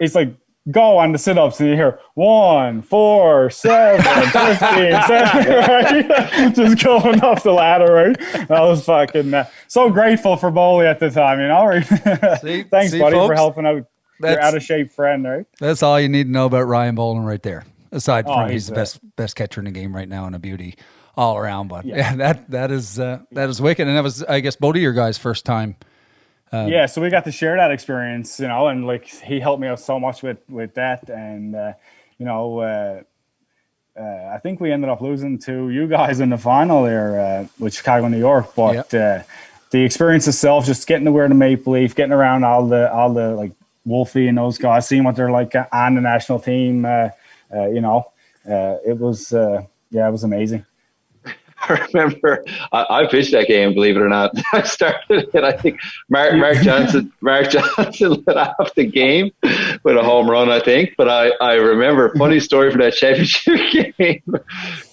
it's like, go on the sit-ups. And you hear 1, 4, 7, 15, 7, right? Just going off the ladder, right? I was fucking so grateful for Bowley at the time, right? Thanks, buddy, folks, for helping out your out-of-shape friend, right? That's all you need to know about Ryan Boland right there. Aside from he's the best catcher in the game right now and a beauty all around, but that is wicked. And that was, I guess, both of your guys' first time. So we got to share that experience, and like he helped me out so much with that, and I think we ended up losing to you guys in the final there with Chicago, New York, but the experience itself, just getting to wear the maple leaf, getting around all the like Wolfie and those guys, seeing what they're like on the national team. It was amazing. I remember I pitched that game, believe it or not. I started it. I think Mark Johnson let off the game with a home run, I think. But I remember, funny story for that championship game.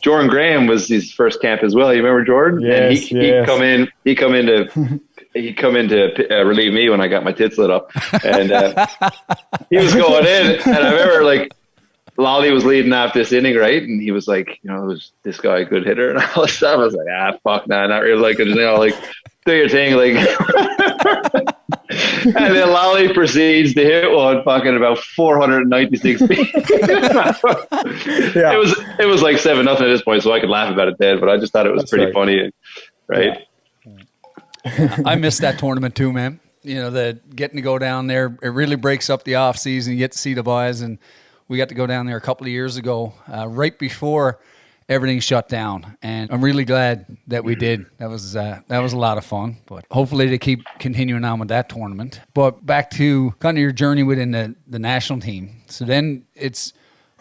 Jordan Graham was his first camp as well. You remember Jordan? Yes, and he come in to relieve me when I got my tits lit up, and he was going in, and I remember Lolly was leading off this inning, right? And he was like, was this guy a good hitter? And all this stuff. I was like, fuck, nah, not really like it. Do your thing. And then Lolly proceeds to hit one fucking about 496 feet. It was like 7-0 at this point, so I could laugh about it then, but I just thought it was pretty funny. right? I missed that tournament too, man. You know, the getting to go down there, it really breaks up the off season. You get to see the boys, and we got to go down there a couple of years ago, right before everything shut down. And I'm really glad that we did. That was a lot of fun. But hopefully they keep continuing on with that tournament. But back to kind of your journey within the national team. So then it's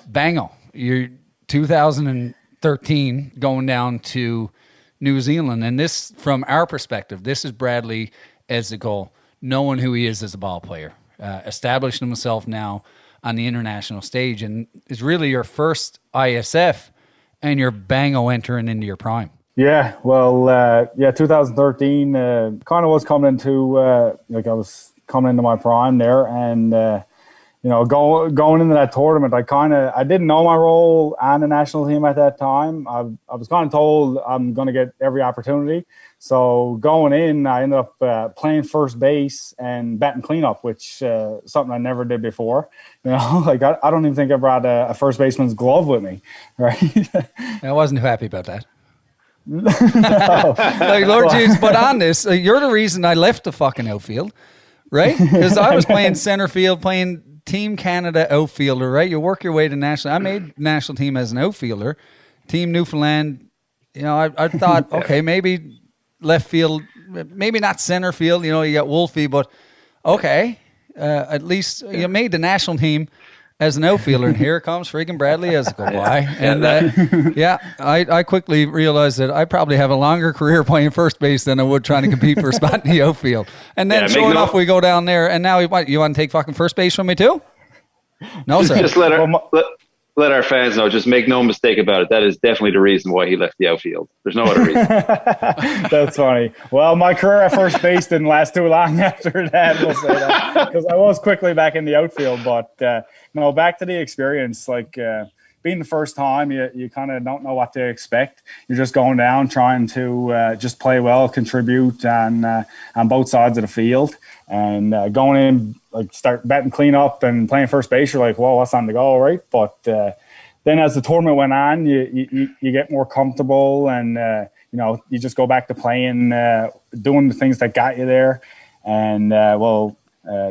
bango. You're 2013 going down to New Zealand. And this, from our perspective, this is Bradley Ezekiel, knowing who he is as a ball player, establishing himself now on the international stage, and is really your first ISF and your bango entering into your prime. Yeah, well, 2013 kind of was coming into I was coming into my prime there, and going into that tournament, I didn't know my role on the national team at that time. I was kind of told I'm going to get every opportunity. So going in, I ended up playing first base and batting cleanup, which something I never did before. I don't even think I brought a first baseman's glove with me, right? I wasn't too happy about that. No. Lord Jesus, but on this, you're the reason I left the fucking outfield, right? Because I was playing center field, playing Team Canada outfielder, right? You work your way to national. I made national team as an outfielder. Team Newfoundland, I thought, okay, maybe left field, maybe not center field. You got Wolfie, but okay, at least you made the national team as an outfielder, and here comes freaking Bradley Ezekiel. Why? And I quickly realized that I probably have a longer career playing first base than I would trying to compete for a spot in the outfield. And then sure enough, we go down there, and now you want to take fucking first base from me too? No, sir. Just let our fans know, just make no mistake about it. That is definitely the reason why he left the outfield. There's no other reason. That's funny. Well, my career at first base didn't last too long after that, we'll say that, because I was quickly back in the outfield. But back to the experience, being the first time, you kind of don't know what to expect. You're just going down, trying to just play well, contribute on both sides of the field. And going in, start batting cleanup and playing first base, you're like, whoa, what's on the go, right? But then as the tournament went on, you get more comfortable, and you just go back to playing, doing the things that got you there. And the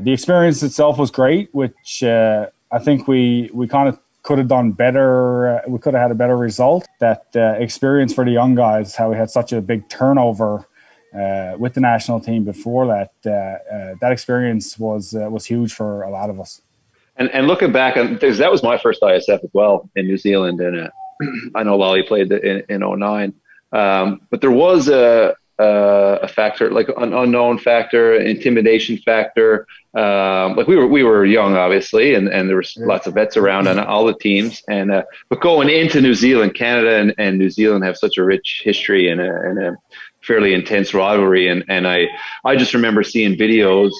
experience itself was great, which I think we kind of could have done better. We could have had a better result. That experience for the young guys, how we had such a big turnover with the national team before that, that experience was huge for a lot of us. And looking back, that was my first ISF as well in New Zealand, and I know Lolly played in 2009, but there was a factor, like an unknown factor, intimidation factor. We were young, obviously, and there was lots of vets around on all the teams. And but going into New Zealand, Canada and New Zealand have such a rich history and a fairly intense rivalry. And I just remember seeing videos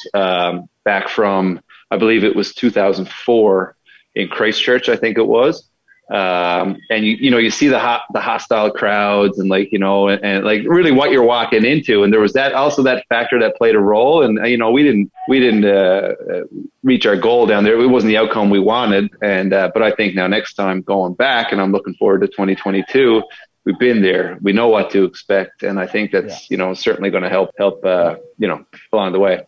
back from, I believe it was 2004 in Christchurch, I think it was. And you see the hostile crowds and and really what you're walking into. And there was that factor that played a role. And, we didn't reach our goal down there. It wasn't the outcome we wanted. And, but I think now next time going back, and I'm looking forward to 2022, we've been there. We know what to expect. And I think that's, certainly going to help along the way.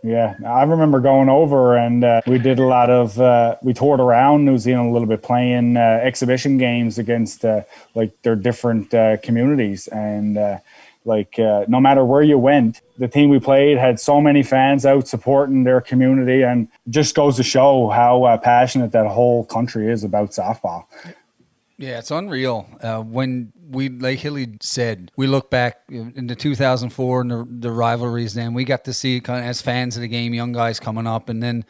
Yeah, I remember going over, and we did a lot of we toured around New Zealand a little bit, playing exhibition games against their different communities. And no matter where you went, the team we played had so many fans out supporting their community, and just goes to show how passionate that whole country is about softball. Yeah, it's unreal. When we, like Hilly said, we look back into 2004 and the rivalries, then we got to see kind of as fans of the game, young guys coming up, and then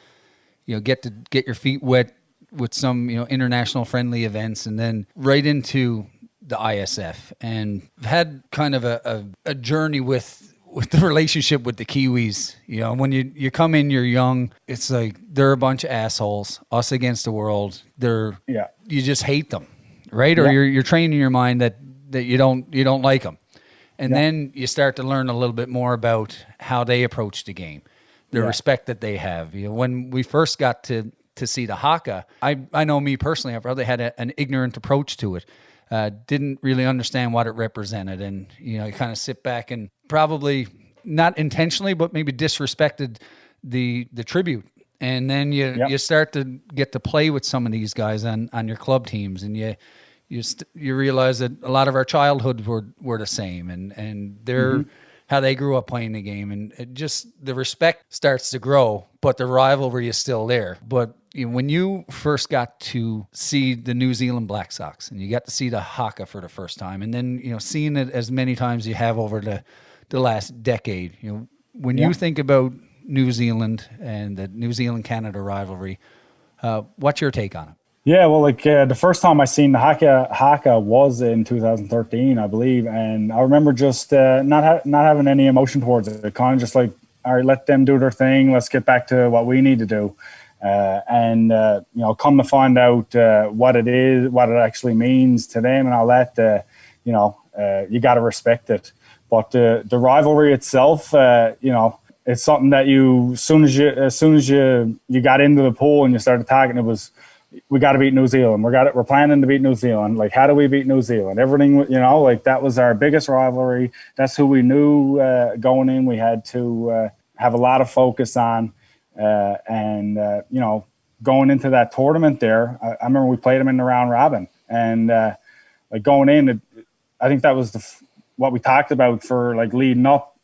get to get your feet wet with some international friendly events, and then right into the ISF, and had kind of a journey with the relationship with the Kiwis. When you come in, you're young. It's like they're a bunch of assholes, us against the world. You just hate them. Right? Or you're training your mind that you don't like them. And then you start to learn a little bit more about how they approach the game, the respect that they have. When we first got to see the haka, I know me personally, I probably had an ignorant approach to it. didn't really understand what it represented. And, you kind of sit back and probably not intentionally, but maybe disrespected the tribute. And then you start to get to play with some of these guys on your club teams, and you realize that a lot of our childhood were the same, and they're how they grew up playing the game, and it just the respect starts to grow, but the rivalry is still there. But when you first got to see the New Zealand Black Sox, and you got to see the haka for the first time, and then seeing it as many times you have over the last decade, when you think about New Zealand and the New Zealand-Canada rivalry, what's your take on it? Yeah, well, the first time I seen the haka was in 2013, I believe, and I remember just not having any emotion towards it. Kind of just like, all right, let them do their thing. Let's get back to what we need to do. And come to find out what it is, what it actually means to them, and all that. You got to respect it. But the rivalry itself, it's something that as soon as you got into the pool and you started talking, it was, we got to beat New Zealand. We're planning to beat New Zealand. Like, how do we beat New Zealand? Everything, that was our biggest rivalry. That's who we knew going in. We had to have a lot of focus on, going into that tournament there. I remember we played them in the round robin, and going in, I think that was what we talked about for leading up.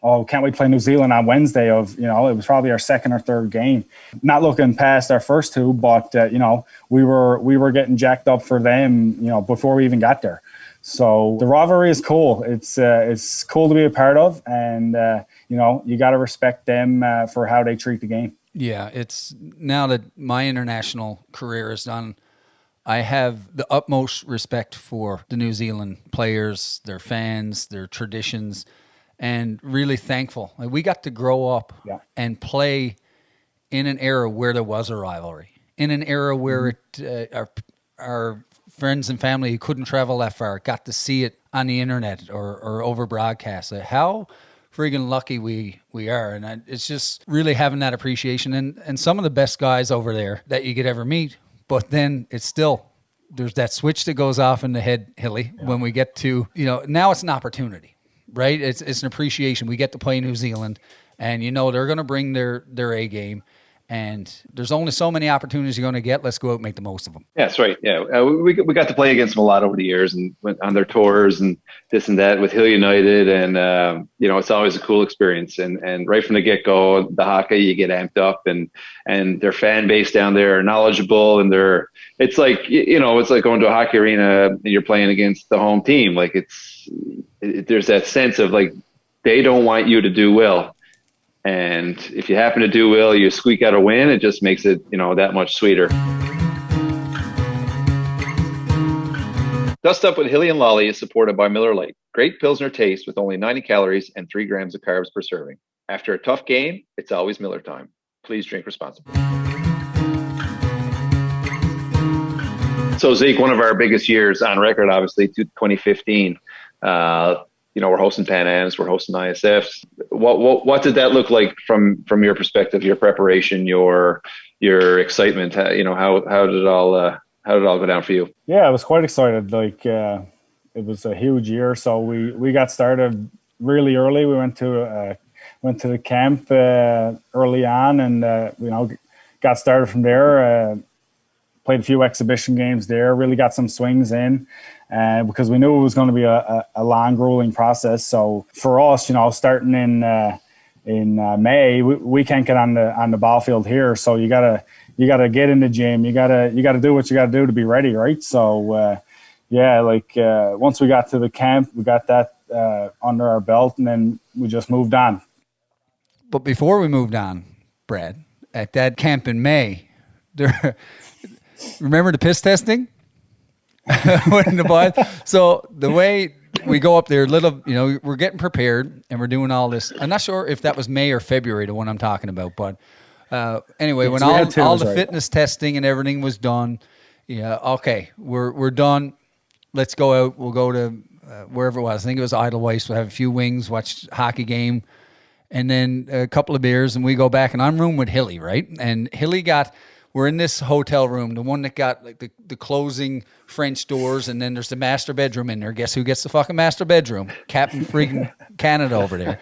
Oh, can't we play New Zealand on Wednesday it was probably our second or third game. Not looking past our first two, but, we were getting jacked up for them, before we even got there. So the rivalry is cool. It's cool to be a part of, and, you got to respect them for how they treat the game. Yeah, it's now that my international career is done, I have the utmost respect for the New Zealand players, their fans, their traditions, and really thankful. We got to grow up and play in an era where there was a rivalry, in an era where our friends and family who couldn't travel that far got to see it on the internet or over broadcast. How friggin' lucky we are. And it's just really having that appreciation. And some of the best guys over there that you could ever meet. But then it's still, there's that switch that goes off in the head, Hilly, when we get to, now it's an opportunity. Right? It's an appreciation. We get to play New Zealand, and they're going to bring their A game, and there's only so many opportunities you're going to get. Let's go out and make the most of them. Yeah, that's right. Yeah, we got to play against them a lot over the years, and went on their tours and this and that with Hill United, and it's always a cool experience. And right from the get go, the haka, you get amped up, and their fan base down there are knowledgeable, and it's like it's like going to a hockey arena and you're playing against the home team. Like there's that sense of they don't want you to do well. And if you happen to do well, you squeak out a win, it just makes it, that much sweeter. Dust Up with Hilly and Lolly is supported by Miller Lite. Great Pilsner taste with only 90 calories and 3 grams of carbs per serving. After a tough game, it's always Miller time. Please drink responsibly. So Zeke, one of our biggest years on record, obviously, 2015. We're hosting Pan Ams, we're hosting ISFs. What did that look like from your perspective, your preparation, your excitement? How did it all go down for you? Yeah, I was quite excited. It was a huge year, so we got started really early. We went to the camp early on, and got started from there. Played a few exhibition games there. Really got some swings in. Because we knew it was going to be a long, grueling process. So for us, starting in May, we can't get on the ball field here. So you gotta get in the gym. You gotta do what you gotta do to be ready, right? So once we got to the camp, we got that under our belt, and then we just moved on. But before we moved on, Brad, at that camp in May, remember the piss testing? So the way we go up there, we're getting prepared and we're doing all this. I'm not sure if that was May or February, the one I'm talking about, but anyway, when all the fitness testing and everything was done, okay, we're done. Let's go out. We'll go to wherever it was. I think it was Edelweiss. We'll have a few wings, watch a hockey game, and then a couple of beers, and we go back. And I'm rooming with Hilly, right? And Hilly got we're in this hotel room, the one that got like the closing French doors, and then there's the master bedroom in there. Guess who gets the fucking master bedroom? Captain freaking Canada over there.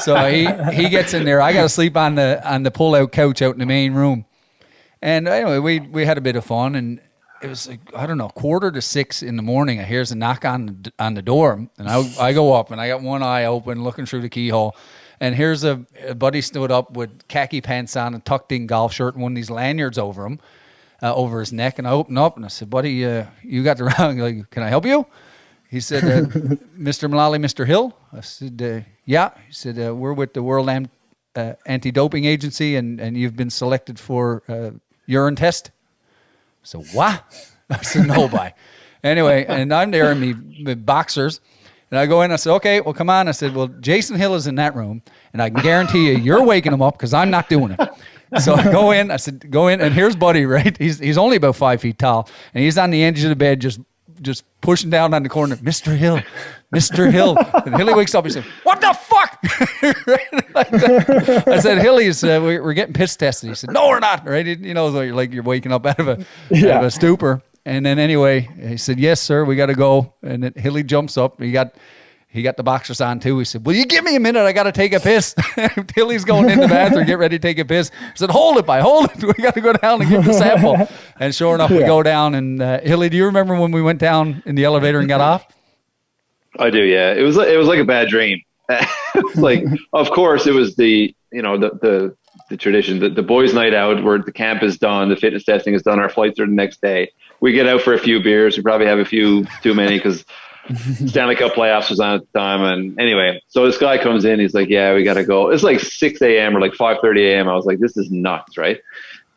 So he gets in there. I got to sleep on the pull-out couch out in the main room. And anyway, we had a bit of fun, and it was like, I don't know, 5:45 in the morning. I hears a knock on the door, and I go up, and I got one eye open, looking through the keyhole. And here's a buddy stood up with khaki pants on, a tucked-in golf shirt, and one of these lanyards over him, over his neck. And I opened up, and I said, buddy, you got the wrong, like, can I help you? He said, Mr. Mullally, Mr. Hill? I said, yeah. He said, we're with the World Anti-Doping Agency, and you've been selected for urine test. I said, what? I said, no, bye. Anyway, and I'm there in me boxers. And I go in, I said, okay, well, come on. I said, well, Jason Hill is in that room, and I can guarantee you're waking him up because I'm not doing it. So I go in, and here's Buddy, right? He's only about 5 feet tall, and he's on the edge of the bed just pushing down on the corner, Mr. Hill, Mr. Hill. And Hilly wakes up, he said, what the fuck? I said, Hilly, we're getting piss tested. He said, no, we're not, right? You know, you're waking up out of a stupor. And then anyway, he said, yes, sir, we got to go. And then Hilly jumps up. He got the boxers on too. He said, will you give me a minute? I got to take a piss. Hilly's going in the bathroom, get ready to take a piss. I said, hold it. We got to go down and get the sample. And sure enough, we go down. And Hilly, do you remember when we went down in the elevator and got off? I do, yeah. It was like a bad dream. Like, of course, it was the tradition, the boys' night out where the camp is done, the fitness testing is done, our flights are the next day. We get out for a few beers. We probably have a few too many because Stanley Cup playoffs was on at the time. And anyway, so this guy comes in. He's like, yeah, we got to go. It's like 6 a.m. or like 5:30 a.m. I was like, this is nuts, right?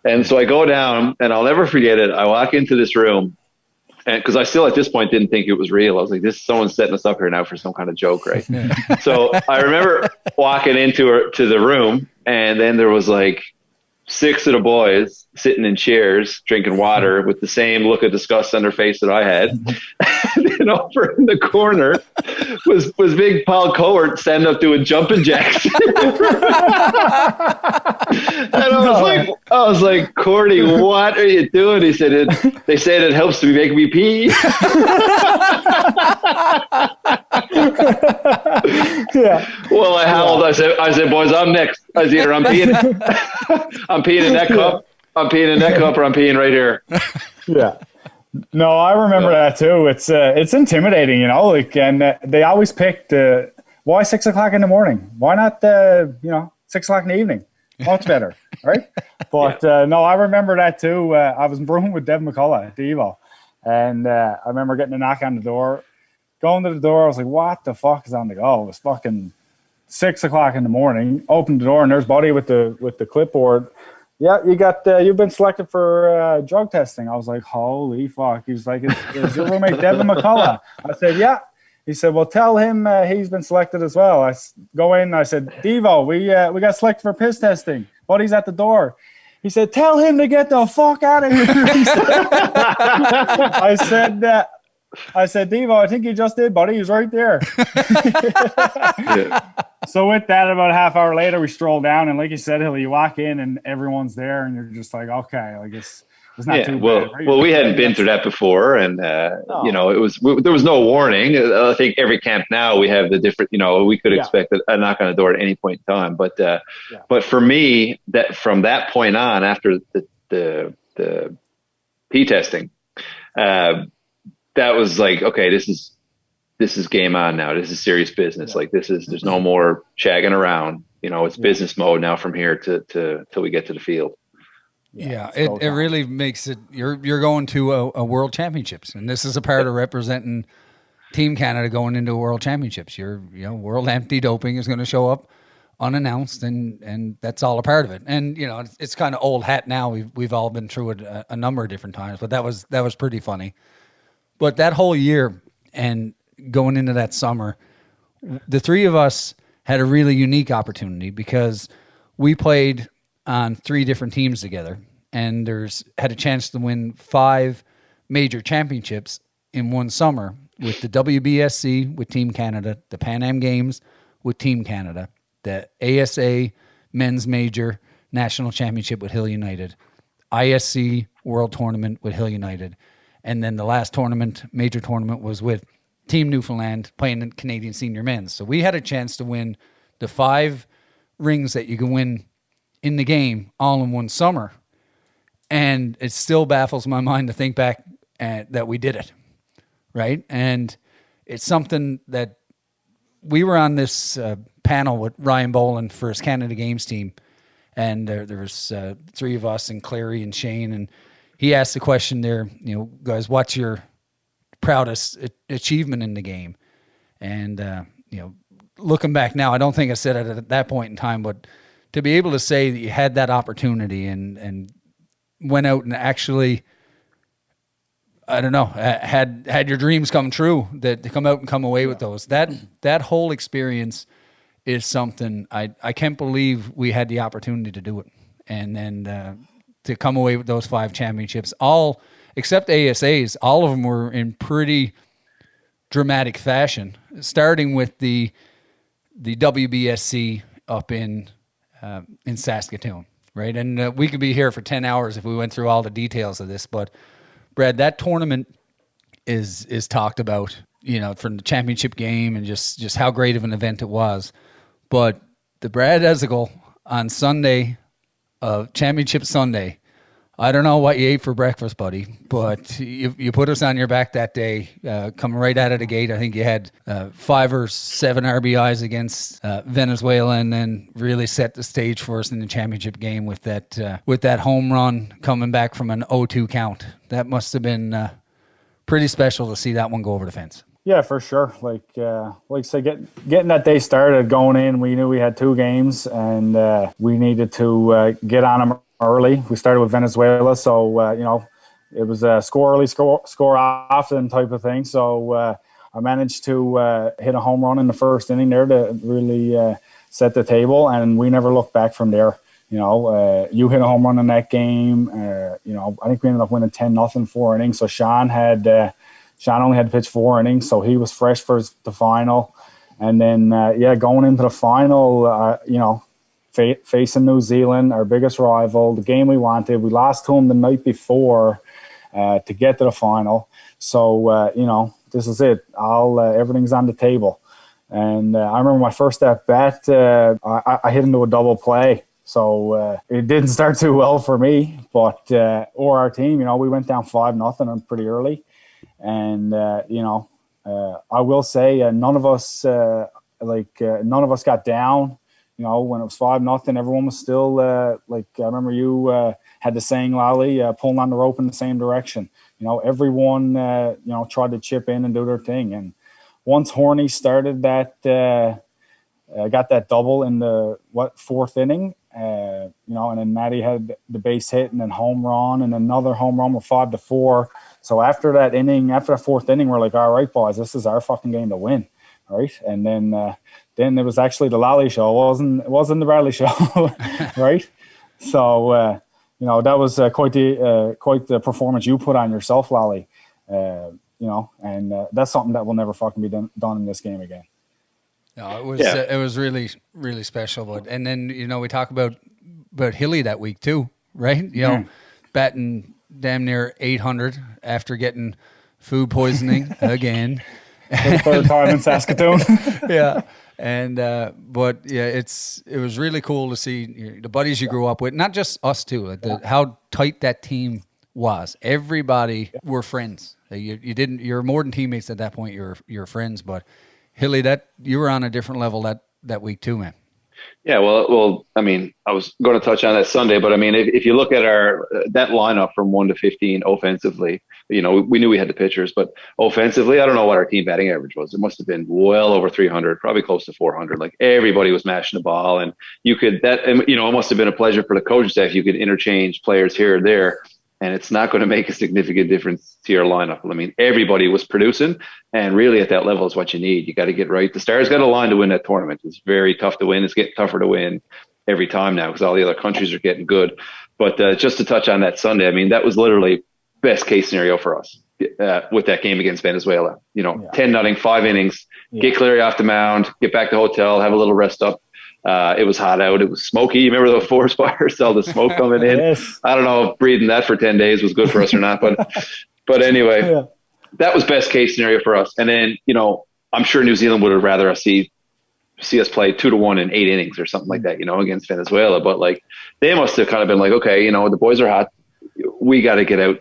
And so I go down, and I'll never forget it. I walk into this room, and because I still at this point didn't think it was real. I was like, someone's setting us up here now for some kind of joke, right? So I remember walking into the room, and then there was like 6 of the boys sitting in chairs drinking water with the same look of disgust on their face that I had. And then over in the corner was big Paul Cowart standing up doing jumping jacks. And I was like, Cordy, what are you doing? He said, they said it helps to make me pee. Yeah. Well, I howled. I said, boys, I'm next. I said, either I'm peeing in that cup, or I'm peeing right here. Yeah. No, I remember that too. It's intimidating, you know, like, and they always picked, why 6 o'clock in the morning? Why not, 6 o'clock in the evening? Much better. Right. But, no, I remember that too. I was brewing with Dev McCullough at the Evo, and, I remember getting a knock on the door, going to the door. I was like, what the fuck is on the go? It was fucking 6 o'clock in the morning. Opened the door, and there's Buddy with the clipboard. Yeah, you've been selected for drug testing. I was like, holy fuck. He was like, is your roommate Devin McCullough? I said, yeah. He said, well, tell him he's been selected as well. I go in, I said, Devo, we got selected for piss testing. Buddy's at the door. He said, tell him to get the fuck out of here. I said, Devo, I think you just did, buddy. He's right there. Yeah. So with that, about a half hour later, we stroll down, and like you said, Hilly, you walk in and everyone's there, and you're just like, okay, I guess it's not too bad. Right? Well, we hadn't been through that before, and there was no warning. I think every camp now we have the different. We could expect a knock on the door at any point in time, but for me, that from that point on, after the pee testing, that was like, okay, this is game on now. This is serious business. Yeah. Like there's no more shagging around. It's business mode now from here till we get to the field. Yeah, it really makes it. You're going to a World Championships, and this is a part of representing Team Canada going into World Championships. World Anti-Doping is going to show up unannounced, and that's all a part of it. And it's kind of old hat now. We've all been through it a number of different times, but that was pretty funny. But that whole year and going into that summer, the three of us had a really unique opportunity because we played on 3 different teams together, and had a chance to win 5 major championships in one summer with the WBSC with Team Canada, the Pan Am Games with Team Canada, the ASA Men's Major National Championship with Hill United, ISC World Tournament with Hill United. And then the last tournament, major tournament, was with Team Newfoundland playing in Canadian Senior Men's. So we had a chance to win the 5 rings that you can win in the game all in one summer. And it still baffles my mind to think back that we did it, right? And it's something that we were on this panel with Ryan Boland for his Canada Games team. And there was 3 of us and Clary and Shane. And he asked the question there, guys, what's your proudest achievement in the game? And, looking back now, I don't think I said it at that point in time, but to be able to say that you had that opportunity and went out and actually, I don't know, had your dreams come true, that to come out and come away with those, that whole experience is something I can't believe we had the opportunity to do it. And then to come away with those 5 championships, all except ASAs, all of them were in pretty dramatic fashion, starting with the WBSC up in Saskatoon, right? And we could be here for 10 hours if we went through all the details of this. But Brad, that tournament is talked about, from the championship game and just how great of an event it was. But the Brad Ezekiel on Sunday, Championship Sunday, I don't know what you ate for breakfast, buddy, but you put us on your back that day, coming right out of the gate. I think you had 5 or 7 RBIs against Venezuela, and then really set the stage for us in the championship game with that home run coming back from an 0-2 count. That must have been pretty special to see that one go over the fence. Yeah, for sure. Like say, getting that day started, going in, we knew we had 2 games, and we needed to get on them early. We started with Venezuela, so it was a score early, score often type of thing. So I managed to hit a home run in the first inning there to really set the table, and we never looked back from there. You hit a home run in that game. I think we ended up winning 10-0 4 innings. So Sean only had to pitch 4 innings, so he was fresh for the final. And then going into the final, facing New Zealand, our biggest rival, the game we wanted. We lost to them the night before to get to the final. So, this is it. Everything's on the table. And I remember my first at bat, I hit into a double play. So it didn't start too well for me, but or our team. We went down 5-0 pretty early. And, I will say none of us got down. When it was 5-0, everyone was still I remember you had the saying, Lolly, pulling on the rope in the same direction. Everyone tried to chip in and do their thing. And once Horny started that, got that double in the 4th inning, and then Matty had the base hit and then home run and another home run with 5-4. So after that 4th inning, we're like, all right, boys, this is our fucking game to win, right? And then it was actually the Lolly show. It wasn't the Bradley show, right? So that was quite the performance you put on yourself, Lolly. And that's something that will never fucking be done in this game again. No, it was really, really special. But and then we talk about Hilly that week too, right? Batting damn near 800 after getting food poisoning again. For the 3rd time in Saskatoon. Yeah. And but yeah, it was really cool to see the buddies you grew up with, not just us two, how tight that team was. Everybody were friends. You're more than teammates at that point. You're friends. But Hilly, that you were on a different level that week too, man. Yeah, well, I mean, I was going to touch on that Sunday, but I mean, if you look at that lineup from 1 to 15 offensively, we knew we had the pitchers, but offensively, I don't know what our team batting average was. It must have been well over 300, probably close to 400. Like everybody was mashing the ball, and it must have been a pleasure for the coaching staff. You could interchange players here or there, and it's not going to make a significant difference to your lineup. I mean, everybody was producing, and really at that level is what you need. You got to get right. The Stars got a line to win that tournament. It's very tough to win. It's getting tougher to win every time now because all the other countries are getting good. But just to touch on that Sunday, I mean, that was literally best case scenario for us with that game against Venezuela. 10-0, 5 innings, get Clary off the mound, get back to the hotel, have a little rest up. It was hot out. It was smoky. You remember the forest fires, all the smoke coming in? Yes. I don't know if breathing that for 10 days was good for us or not, but anyway, that was best case scenario for us. And then, I'm sure New Zealand would have rather us see us play 2-1 in 8 innings or something like that, against Venezuela. But like, they must have kind of been like, okay, the boys are hot. We got to get out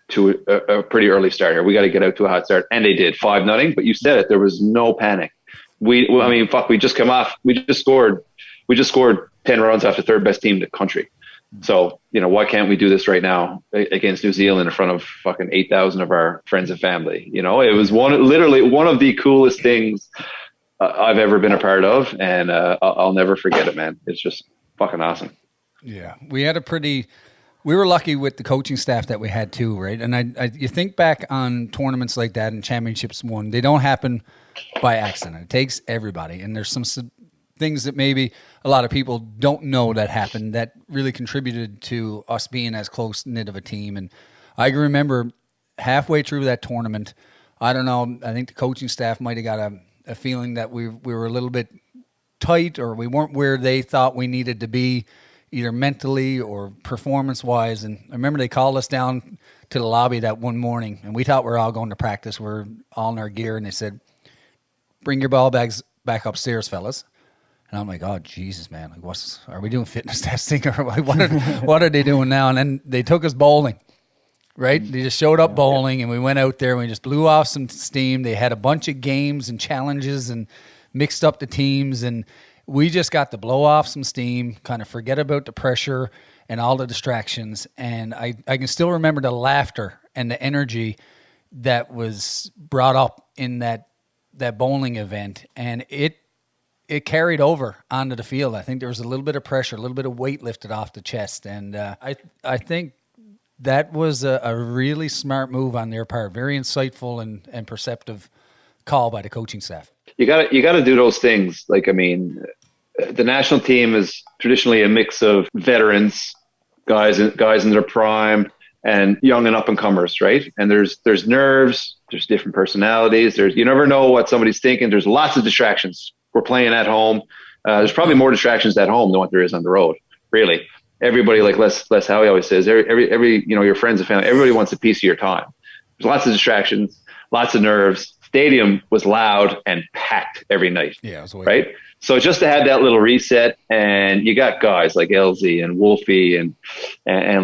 to a pretty early start here. We got to get out to a hot start. And they did 5-0, but you said it, there was no panic. We just scored 10 runs after third best team in the country. So, why can't we do this right now against New Zealand in front of fucking 8,000 of our friends and family? It was literally one of the coolest things I've ever been a part of. And I'll never forget it, man. It's just fucking awesome. Yeah. We were lucky with the coaching staff that we had too, right? And you think back on tournaments like that and championships won, they don't happen by accident. It takes everybody. And there's some things that maybe a lot of people don't know that happened that really contributed to us being as close-knit of a team. And I can remember halfway through that tournament, I don't know, I think the coaching staff might have got a feeling that we were a little bit tight, or we weren't where they thought we needed to be, either mentally or performance-wise. And I remember they called us down to the lobby that one morning, and we thought we were all going to practice. We're all in our gear, and they said, "Bring your ball bags back upstairs, fellas." And I'm like, "Oh, Jesus, man! Like, are we doing fitness testing, or what are they doing now?" And then they took us bowling, right? They just showed up bowling, and we went out there, and we just blew off some steam. They had a bunch of games and challenges, and mixed up the teams, and we just got to blow off some steam, kind of forget about the pressure and all the distractions. And I can still remember the laughter and the energy that was brought up in that bowling event, and it carried over onto the field. I think there was a little bit of pressure, a little bit of weight lifted off the chest, and I think that was a really smart move on their part, very insightful and perceptive call by the coaching staff. You got to do those things. Like, I mean, the national team is traditionally a mix of veterans, guys in their prime, and young and up and comers, right? And there's nerves, there's different personalities. You never know what somebody's thinking. There's lots of distractions. We're playing at home. There's probably more distractions at home than what there is on the road. Really, everybody, like Les Howie always says, every your friends and family, everybody wants a piece of your time. There's lots of distractions, lots of nerves. Stadium was loud and packed every night. Yeah, it was right. So just to have that little reset, and you got guys like LZ and Wolfie and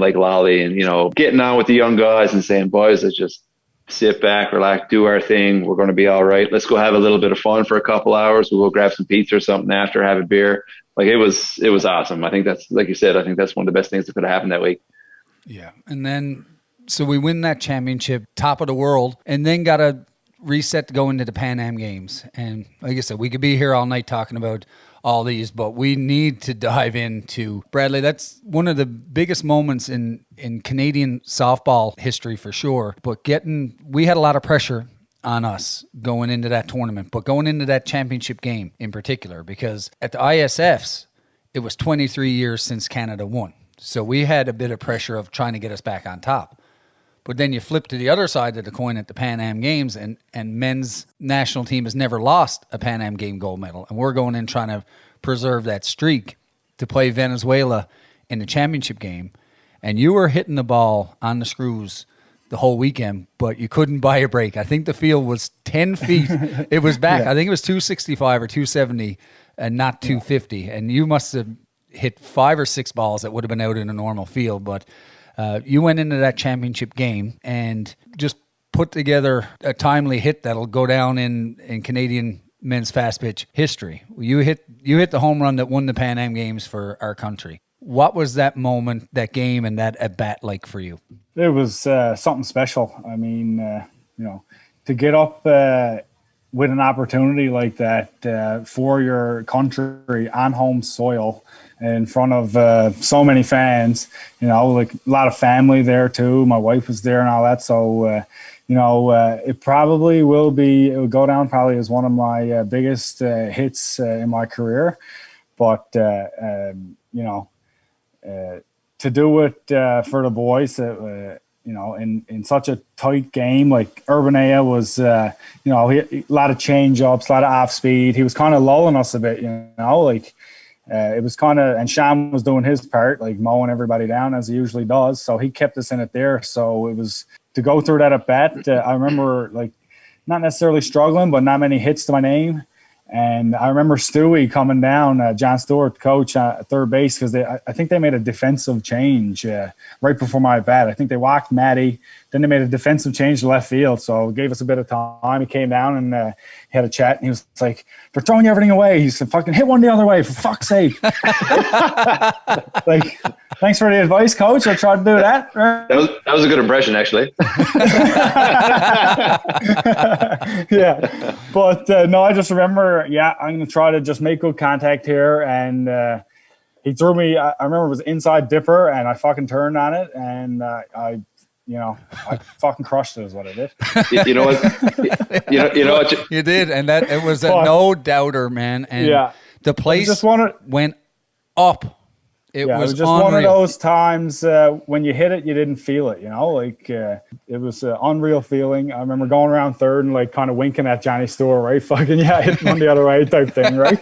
like Lolly, and getting on with the young guys and saying, "Boys, let's just sit back, relax, do our thing. We're going to be all right. Let's go have a little bit of fun for a couple hours. We'll go grab some pizza or something after, have a beer." Like, it was awesome. I think that's, like you said, I think that's one of the best things that could have happened that week. Yeah. And then, so we win that championship, top of the world, and then got a reset to go into the Pan Am Games. And like I said, we could be here all night talking about all these, but we need to dive into, Bradley, that's one of the biggest moments in Canadian softball history for sure. But we had a lot of pressure on us going into that tournament, but going into that championship game in particular, because at the ISFs, it was 23 years since Canada won. So we had a bit of pressure of trying to get us back on top. But then you flip to the other side of the coin at the Pan Am Games, and men's national team has never lost a Pan Am Game gold medal. And we're going in trying to preserve that streak to play Venezuela in the championship game. And you were hitting the ball on the screws the whole weekend, but you couldn't buy a break. I think the field was 10 feet. It was back. Yeah. I think it was 265 or 270 and not 250. And you must have hit 5 or 6 balls that would have been out in a normal field. But you went into that championship game and just put together a timely hit that'll go down in Canadian men's fast pitch history. You hit the home run that won the Pan Am Games for our country. What was that moment, that game, and that at bat like for you? It was something special. I mean, to get up with an opportunity like that for your country on home soil in front of so many fans, like a lot of family there too. My wife was there and all that. So, it probably it will go down probably as one of my biggest hits in my career. But, to do it for the boys, in such a tight game, like Urbanea was, a lot of change ups, a lot of off speed. He was kind of lulling us a bit, it was kind of, and Sham was doing his part, like mowing everybody down as he usually does. So he kept us in it there. So it was to go through that at bat. I remember like not necessarily struggling, but not many hits to my name. And I remember Stewie coming down, John Stewart, coach at third base, because I think they made a defensive change right before my bat. I think they walked Matty. Then they made a defensive change to left field. So it gave us a bit of time. He came down and he had a chat. And he was like, they're throwing everything away. He said, fucking hit one the other way, for fuck's sake. Like, thanks for the advice, coach. I'll try to do that. That was a good impression, actually. Yeah. But no, I just remember, I'm going to try to just make good contact here. And he threw me, I remember it was inside dipper, and I fucking turned on it. And I fucking crushed it is what I did. You know what? You know what? You did. And that it was a no doubter, man. And the place went up. It was just unreal. one of those times when you hit it, you didn't feel it, like it was an unreal feeling. I remember going around third and like kind of winking at Johnny Stewart, right? Fucking hit one the other way type thing, right?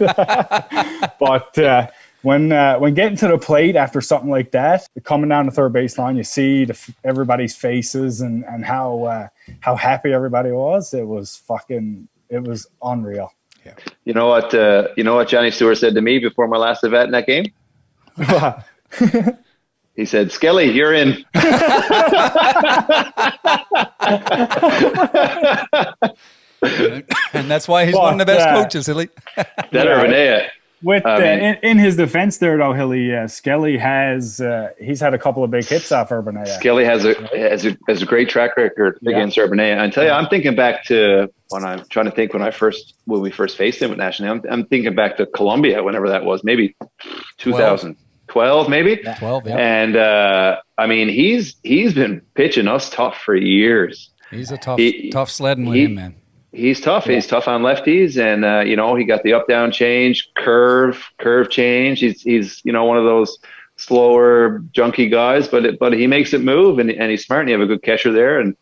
But when getting to the plate after something like that, coming down the third baseline, you see everybody's faces and how happy everybody was. It was unreal. Yeah. You know what Johnny Stewart said to me before my last event in that game? He said, Skelly, you're in. And that's why he's one of the best coaches, Hilly. That Urbanea. In his defense there, though, Hilly, Skelly has he's had a couple of big hits off Urbanea. Skelly has a great track record against Urbanea. I tell you, I'm thinking back to when I'm trying to think when we first faced him at National. I'm thinking back to Columbia, whenever that was, maybe 2012, maybe 12. Yeah. And I mean, he's been pitching us tough for years. He's a tough sledding with him, man. He's tough. Yeah. He's tough on lefties, and he got the up down change, curve change. He's one of those slower, junky guys, but he makes it move, and he's smart. And you have a good catcher there, and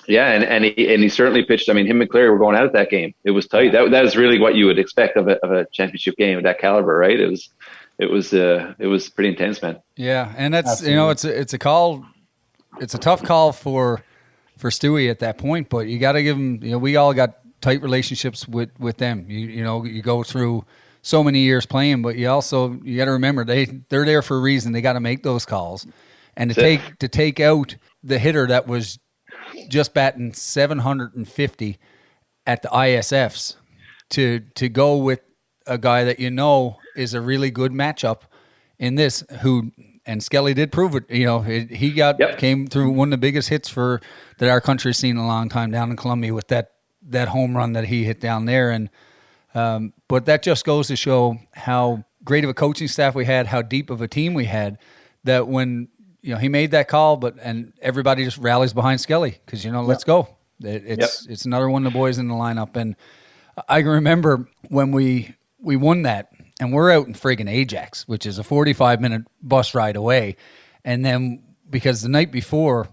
he certainly pitched. I mean, him and Clary were going out at that game. It was tight. That is really what you would expect of a championship game of that caliber, right? It was pretty intense, man. Yeah, and that's it's a call. It's a tough call for Stewie at that point, but you got to give him, we all got tight relationships with them. You go through so many years playing, but you got to remember they're there for a reason. They got to make those calls, and to take out the hitter that was just batting 750 at the ISFs to go with a guy that is a really good matchup in this and Skelly did prove it. He came through one of the biggest hits that our country's seen in a long time down in Columbia with that home run that he hit down there. And but that just goes to show how great of a coaching staff we had, how deep of a team we had, that when he made that call, and everybody just rallies behind Skelly because let's go. It's another one of the boys in the lineup. And I can remember when we won that. And we're out in friggin' Ajax, which is a 45-minute bus ride away. And then because the night before,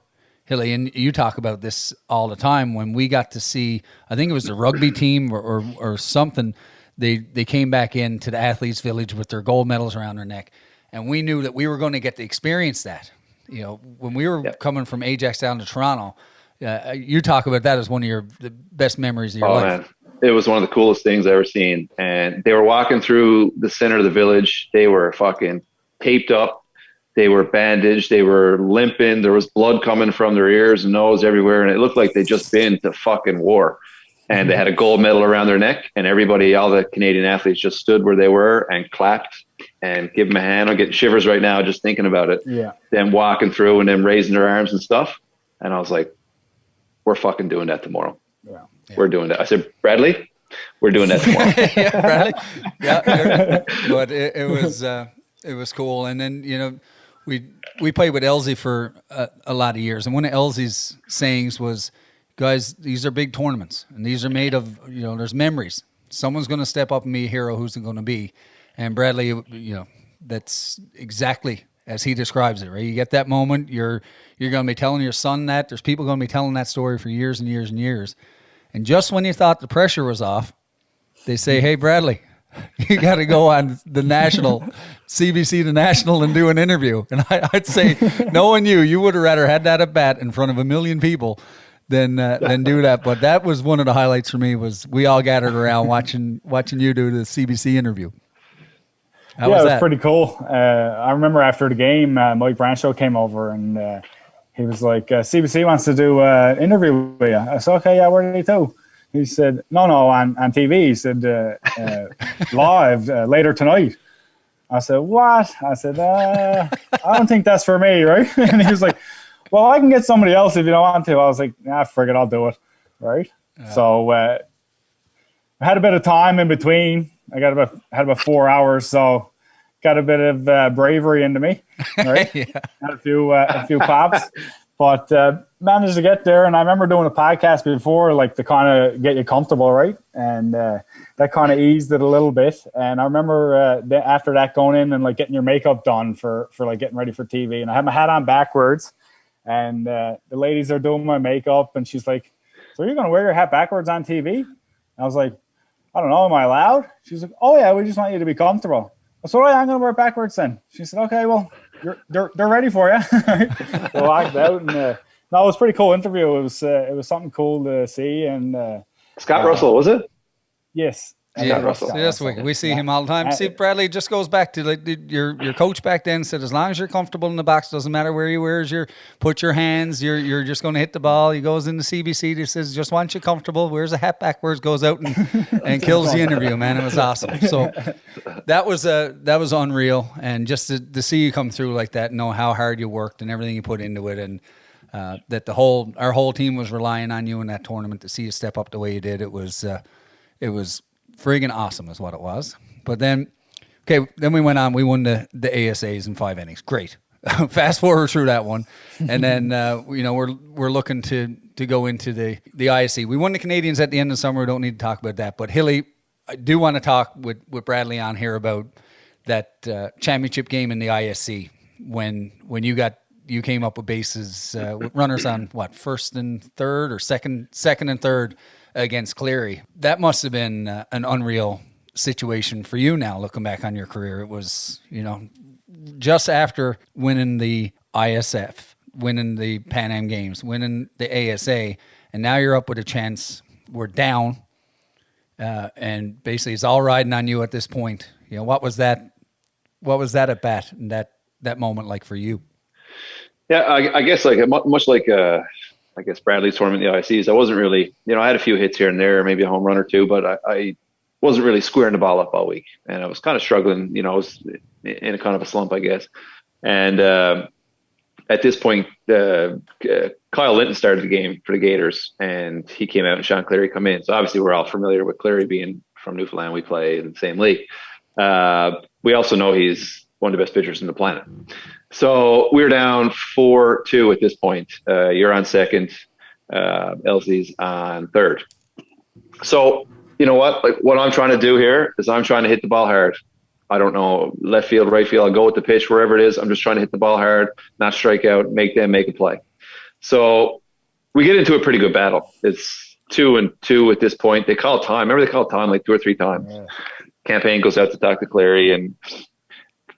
Hilly, and you talk about this all the time, when we got to see, I think it was the rugby team or something, they came back into the athletes' village with their gold medals around their neck. And we knew that we were going to get to experience that. When we were coming from Ajax down to Toronto, you talk about that as one of the best memories of your life. Man. It was one of the coolest things I ever seen. And they were walking through the center of the village. They were fucking taped up. They were bandaged. They were limping. There was blood coming from their ears and nose everywhere. And it looked like they'd just been to fucking war. And they had a gold medal around their neck. And everybody, all the Canadian athletes just stood where they were and clapped and give them a hand. I'm getting shivers right now just thinking about it. Yeah. Them walking through and them raising their arms and stuff. And I was like, we're fucking doing that tomorrow. Yeah. We're doing that. I said, Bradley, we're doing that tomorrow. Yeah, Bradley. Yeah, but it was cool. And then we played with Elsie for a lot of years, and one of Elsie's sayings was, "Guys, these are big tournaments, and these are made of there's memories. Someone's going to step up and be a hero. Who's it going to be?" And Bradley, that's exactly as he describes it. Right? You get that moment, you're going to be telling your son that. There's people going to be telling that story for years and years and years. And just when you thought the pressure was off, they say, "Hey, Bradley, you got to go on the national, CBC the national, and do an interview. And I'd say, knowing you would have rather had that at bat in front of 1 million people than do that. But that was one of the highlights for me, was we all gathered around watching you do the CBC interview. How was it was that? pretty cool. I remember after the game, Mike Branshaw came over and he was like, CBC wants to do an interview with you. I said, okay, yeah, where did he do? He said, no, on TV. He said, live later tonight. I said, what? I said, I don't think that's for me, right? And he was like, well, I can get somebody else if you don't want to. I was like, nah, forget, I'll do it, right? So I had a bit of time in between. I had about 4 hours, so got a bit of bravery into me, right? Yeah. Had a few pops. But managed to get there, and I remember doing a podcast before, like to kind of get you comfortable, right? And that kind of eased it a little bit. And I remember after that going in and like getting your makeup done for like getting ready for TV. And I had my hat on backwards, and the ladies are doing my makeup, and she's like, "So you're gonna wear your hat backwards on TV?" And I was like, "I don't know, am I allowed?" She's like, "Oh yeah, we just want you to be comfortable." I said, "Oh yeah, I'm gonna wear it backwards then." She said, "Okay, well." They're ready for you. So I walked out, and no, it was a pretty cool interview. It was something cool to see. And Scott Russell, was it? Yes. Yeah, Russell. yes, we see him all the time. See, Bradley, just goes back to like your coach back then said, as long as you're comfortable in the box, doesn't matter where you put your hands, you're just going to hit the ball. He goes into CBC, he says, just want you comfortable, wears a hat backwards, goes out and kills the interview, man. It was awesome. So that was unreal, and just to see you come through like that, know how hard you worked and everything you put into it, and that our whole team was relying on you in that tournament. To see you step up the way you did, it was friggin' awesome is what it was. But then we went on. We won the ASAs in 5 innings. Great. Fast forward through that one, and then we're looking to go into the ISC. We won the Canadians at the end of the summer. We don't need to talk about that. But Hilly, I do want to talk with Bradley on here about that championship game in the ISC when you came up with bases with runners on first and third, or second and third against Cleary. That must have been an unreal situation for you now, looking back on your career. It was, just after winning the ISF, winning the Pan Am Games, winning the ASA, and now you're up with a chance. We're down, and basically it's all riding on you at this point. What was that at bat and that moment like for you? Yeah, I guess like much like I guess Bradley's tournament in the ICs, I wasn't really, I had a few hits here and there, maybe a home run or two, but I wasn't really squaring the ball up all week. And I was kind of struggling, I was in a kind of a slump, I guess. And at this point, Kyle Linton started the game for the Gators, and he came out and Sean Cleary come in. So obviously we're all familiar with Cleary being from Newfoundland. We play in the same league. We also know he's one of the best pitchers in the planet. So we're down 4-2 at this point. You're on second. Elsie's on third. So you know what? Like what I'm trying to do here is I'm trying to hit the ball hard. I don't know, left field, right field. I'll go with the pitch, wherever it is. I'm just trying to hit the ball hard, not strike out, make them make a play. So we get into a pretty good battle. It's 2-2 at this point. They call time. Remember they called time like 2 or 3 times. Yeah. Campaign goes out to talk to Cleary, and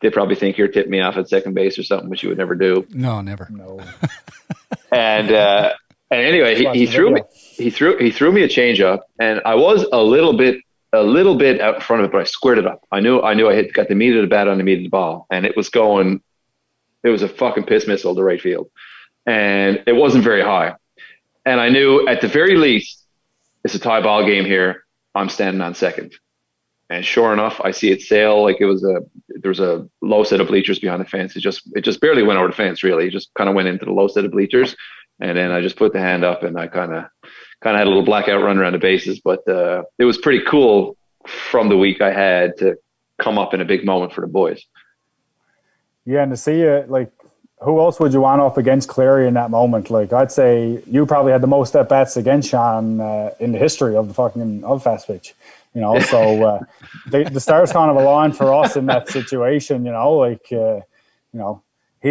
they probably think you're tipping me off at second base or something, which you would never do. No, never. No. And anyway, he threw me a changeup, and I was a little bit out in front of it, but I squared it up. I knew I got the meat of the bat on the meat of the ball, and it was a fucking piss missile to right field, and it wasn't very high. And I knew at the very least, it's a tie ball game here. I'm standing on second. And sure enough, I see it sail like there was a low set of bleachers behind the fence. It just barely went over the fence, really. It just kind of went into the low set of bleachers. And then I just put the hand up, and I kind of had a little blackout run around the bases. But it was pretty cool from the week I had to come up in a big moment for the boys. Yeah, and to see it, like, who else would you want up against Cleary in that moment? Like, I'd say you probably had the most at-bats against Sean in the history of fast pitch. So the stars kind of aligned for us in that situation. He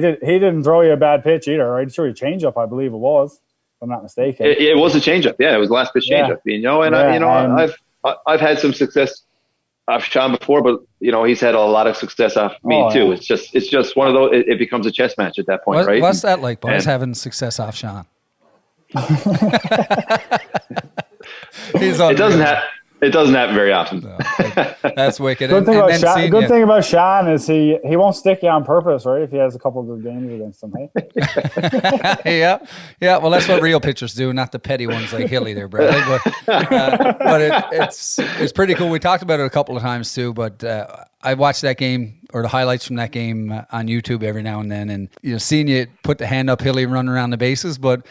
didn't throw you a bad pitch either, right? Threw you a changeup, I believe it was, if I'm not mistaken. It was a changeup. Yeah, it was last pitch changeup. And I've had some success off Sean before, but he's had a lot of success off me too. Yeah. It's just one of those. It becomes a chess match at that point, right? What's that like, boys? Having success off Sean? It doesn't happen very often. No, that's wicked. Good thing about Sean is he won't stick you on purpose, right? If he has a couple of good games against him, hey? Yeah. Well, that's what real pitchers do, not the petty ones like Hilly there, Bradley. But it's pretty cool. We talked about it a couple of times too. But I watch that game or the highlights from that game on YouTube every now and then, and seeing you put the hand up, Hilly, running around the bases, but.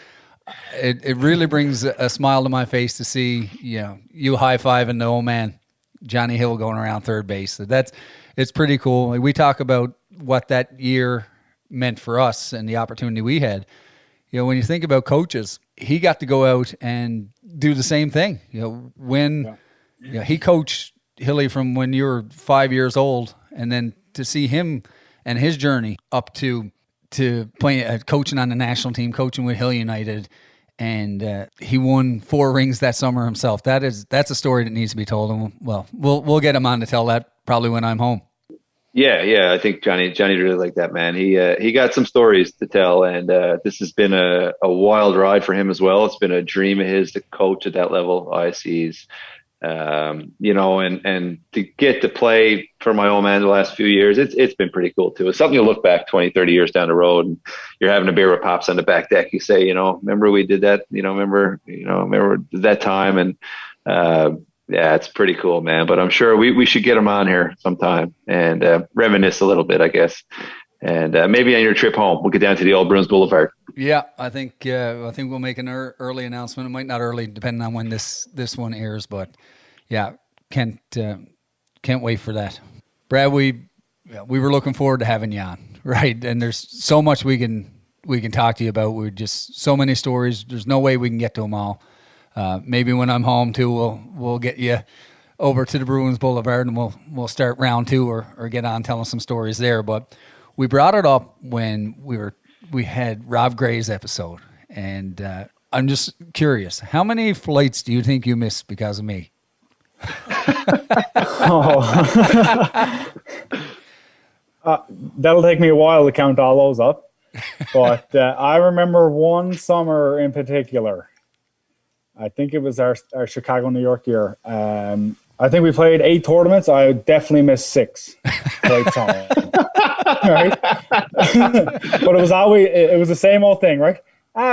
It really brings a smile to my face to see you high-fiving the old man Johnny Hill going around third base. It's pretty cool. We talk about what that year meant for us and the opportunity we had. When you think about coaches, he got to go out and do the same thing. He coached Hilly from when you were 5 years old, and then to see him and his journey up to playing, coaching on the national team, coaching with Hill United, and he won 4 rings that summer himself. That's a story that needs to be told, and we'll get him on to tell that probably when I'm home. Yeah, I think Johnny really like that, man. He got some stories to tell, and this has been a wild ride for him as well. It's been a dream of his to coach at that level, ICs. And to get to play for my old man the last few years, it's been pretty cool too. It's something you look back 20, 30 years down the road and you're having a beer with Pops on the back deck. You say, remember we did that, remember that time. And, it's pretty cool, man, but I'm sure we should get him on here sometime and, reminisce a little bit, I guess. And, maybe on your trip home, we'll get down to the old Bruins Boulevard. Yeah, I think we'll make an early announcement. It might not early, depending on when this one airs, but yeah, can't wait for that. Brad, we were looking forward to having you on, right? And there's so much we can talk to you about. We're just so many stories. There's no way we can get to them all. Maybe when I'm home too, we'll get you over to the Bruins Boulevard and we'll start round 2 or get on telling some stories there. But we brought it up when we had Rob Gray's episode, and I'm just curious, how many flights do you think you missed because of me? That'll take me a while to count all those up, but I remember one summer in particular. I think it was our Chicago, New York year. I think we played 8 tournaments. I definitely missed 6 flights home. Right? But it was the same old thing, right?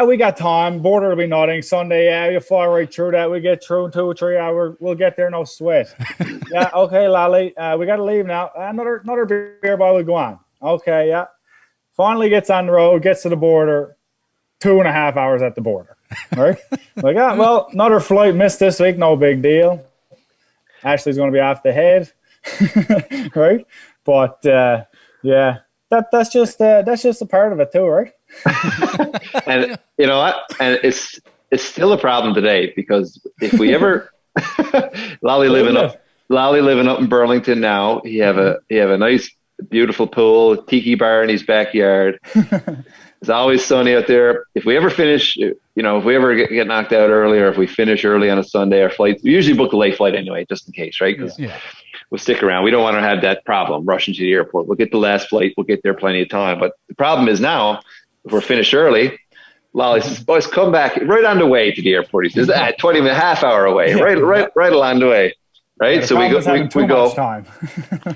We got time. Border will be nothing. Sunday, you fly right through that. We get through in 2 or 3 hours. We'll get there, no sweat. Yeah, okay, Lolly. We got to leave now. Another beer while we go on. Okay, yeah. Finally gets on the road, gets to the border. 2.5 hours at the border. Right? Like, another flight missed this week. No big deal. Ashley's going to be off the head. Right? But, yeah, that's just a part of it too, right? And you know what? And it's still a problem today, because if we ever Lolly living up in Burlington now, he have a nice beautiful pool, tiki bar in his backyard. It's always sunny out there. If we ever finish, if we ever get knocked out early, or if we finish early on a Sunday, our flights, we usually book a late flight anyway, just in case, right? Because we'll stick around. We don't want to have that problem rushing to the airport. We'll get the last flight. We'll get there plenty of time. But the problem is now, if we're finished early, Lolly says, "Boys, come back right on the way to the airport." He says, 20 minutes, half hour away, right along the way. Right. Yeah, so we go, time.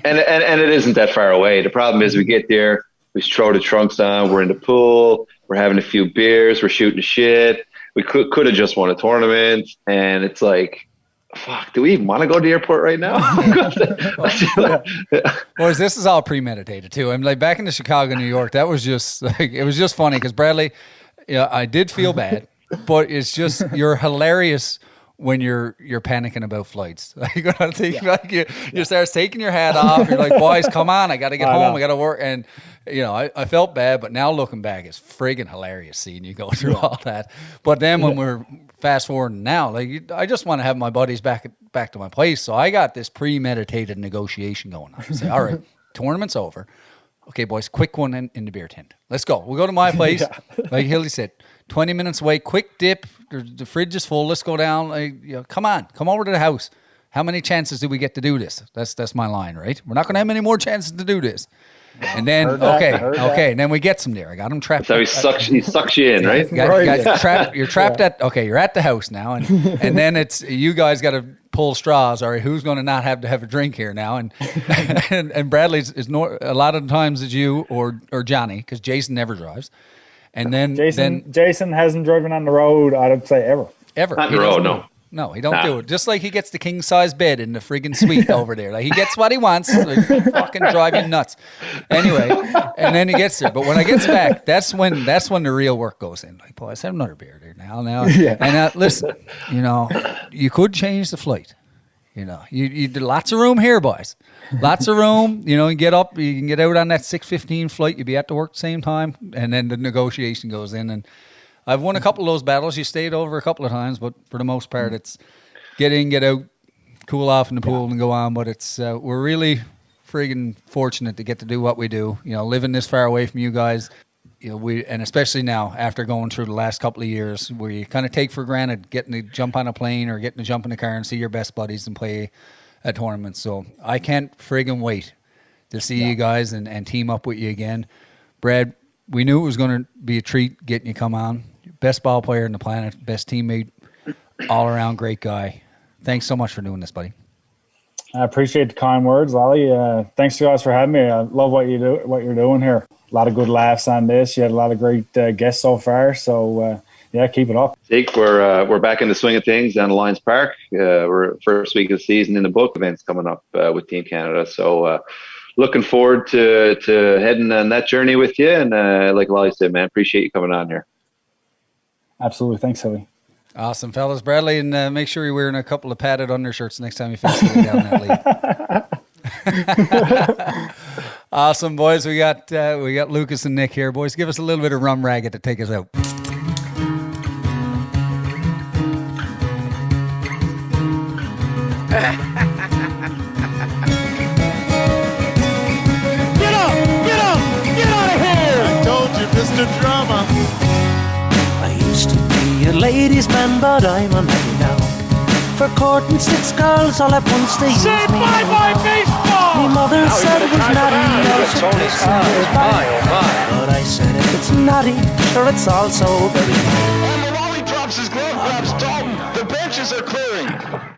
and it isn't that far away. The problem is we get there, we throw the trunks on, we're in the pool, we're having a few beers, we're shooting shit. We could have just won a tournament, and it's like, fuck, do we even want to go to the airport right now? Well, this is all premeditated too. I'm like, back in the Chicago, New York, that was just like, it was just funny because Bradley, I did feel bad, but it's just, you're hilarious when you're panicking about flights. You start taking your hat off. You're like, boys, come on, I got to get home. I got to work. And I felt bad, but now looking back, it's friggin' hilarious seeing you go through all that. But then when we're fast forwarding now, like, I just want to have my buddies back to my place. So I got this premeditated negotiation going on. I say, all right, tournament's over. Okay, boys, quick one in the beer tent. Let's go. We'll go to my place. Like Hilly said, 20 minutes away, quick dip. The fridge is full. Let's go down. Come on, come over to the house. How many chances do we get to do this? That's my line, right? We're not going to have many more chances to do this. And then, and then we get some there. I got him trapped. So he sucks you in, right? You're trapped at, you're at the house now. And then it's, you guys got to pull straws. All right, who's going to not have to have a drink here now? And Bradley's is a lot of the times it's you or Johnny, because Jason never drives. And then Jason hasn't driven on the road, I'd say, ever. Not the road, no. No, he don't do it. Just like he gets the king size bed in the friggin' suite over there. Like he gets what he wants. Like, fucking drive you nuts. Anyway, and then he gets there. But when I gets back, that's when the real work goes in. Like, boy, let's have another beer there now. Yeah. And listen, you could change the flight. You did lots of room here, boys. Lots of room. You can get up, you can get out on that 6:15 flight. You'll be at the work at the same time, and then the negotiation goes in. And I've won a couple of those battles. You stayed over a couple of times, but for the most part, it's get in, get out, cool off in the pool, and go on. But it's we're really friggin' fortunate to get to do what we do. Living this far away from you guys. And especially now after going through the last couple of years, where you kind of take for granted getting to jump on a plane or getting to jump in a car and see your best buddies and play a tournament. So I can't friggin' wait to see you guys and team up with you again, Brad. We knew it was going to be a treat getting you come on. Best ball player on the planet, best teammate, all around great guy. Thanks so much for doing this, buddy. I appreciate the kind words, Lolly. Thanks to you guys for having me. I love what you're doing here. A lot of good laughs on this. You had a lot of great guests so far. So keep it up. Jake, we're back in the swing of things down at Lions Park. We're first week of the season in the book events coming up with Team Canada. So looking forward to heading on that journey with you. And like Lolly said, man, appreciate you coming on here. Absolutely. Thanks, Hilly. Awesome, fellas. Bradley, and make sure you're wearing a couple of padded undershirts next time you finish getting down that lead. Awesome, boys. We got Lucas and Nick here. Boys, give us a little bit of rum ragged to take us out. Get out of here! I told you, Mr. Drama. I used to be a ladies' man, but I'm a man now. For courting 6 girls all at once they Say use me. bye-bye, baseball! My mother said it was naughty, I should Tony take some goodbye. But I said if it's naughty, sure it's also very nice. And the Lolly drops his glove, grabs Dalton. The benches are clearing.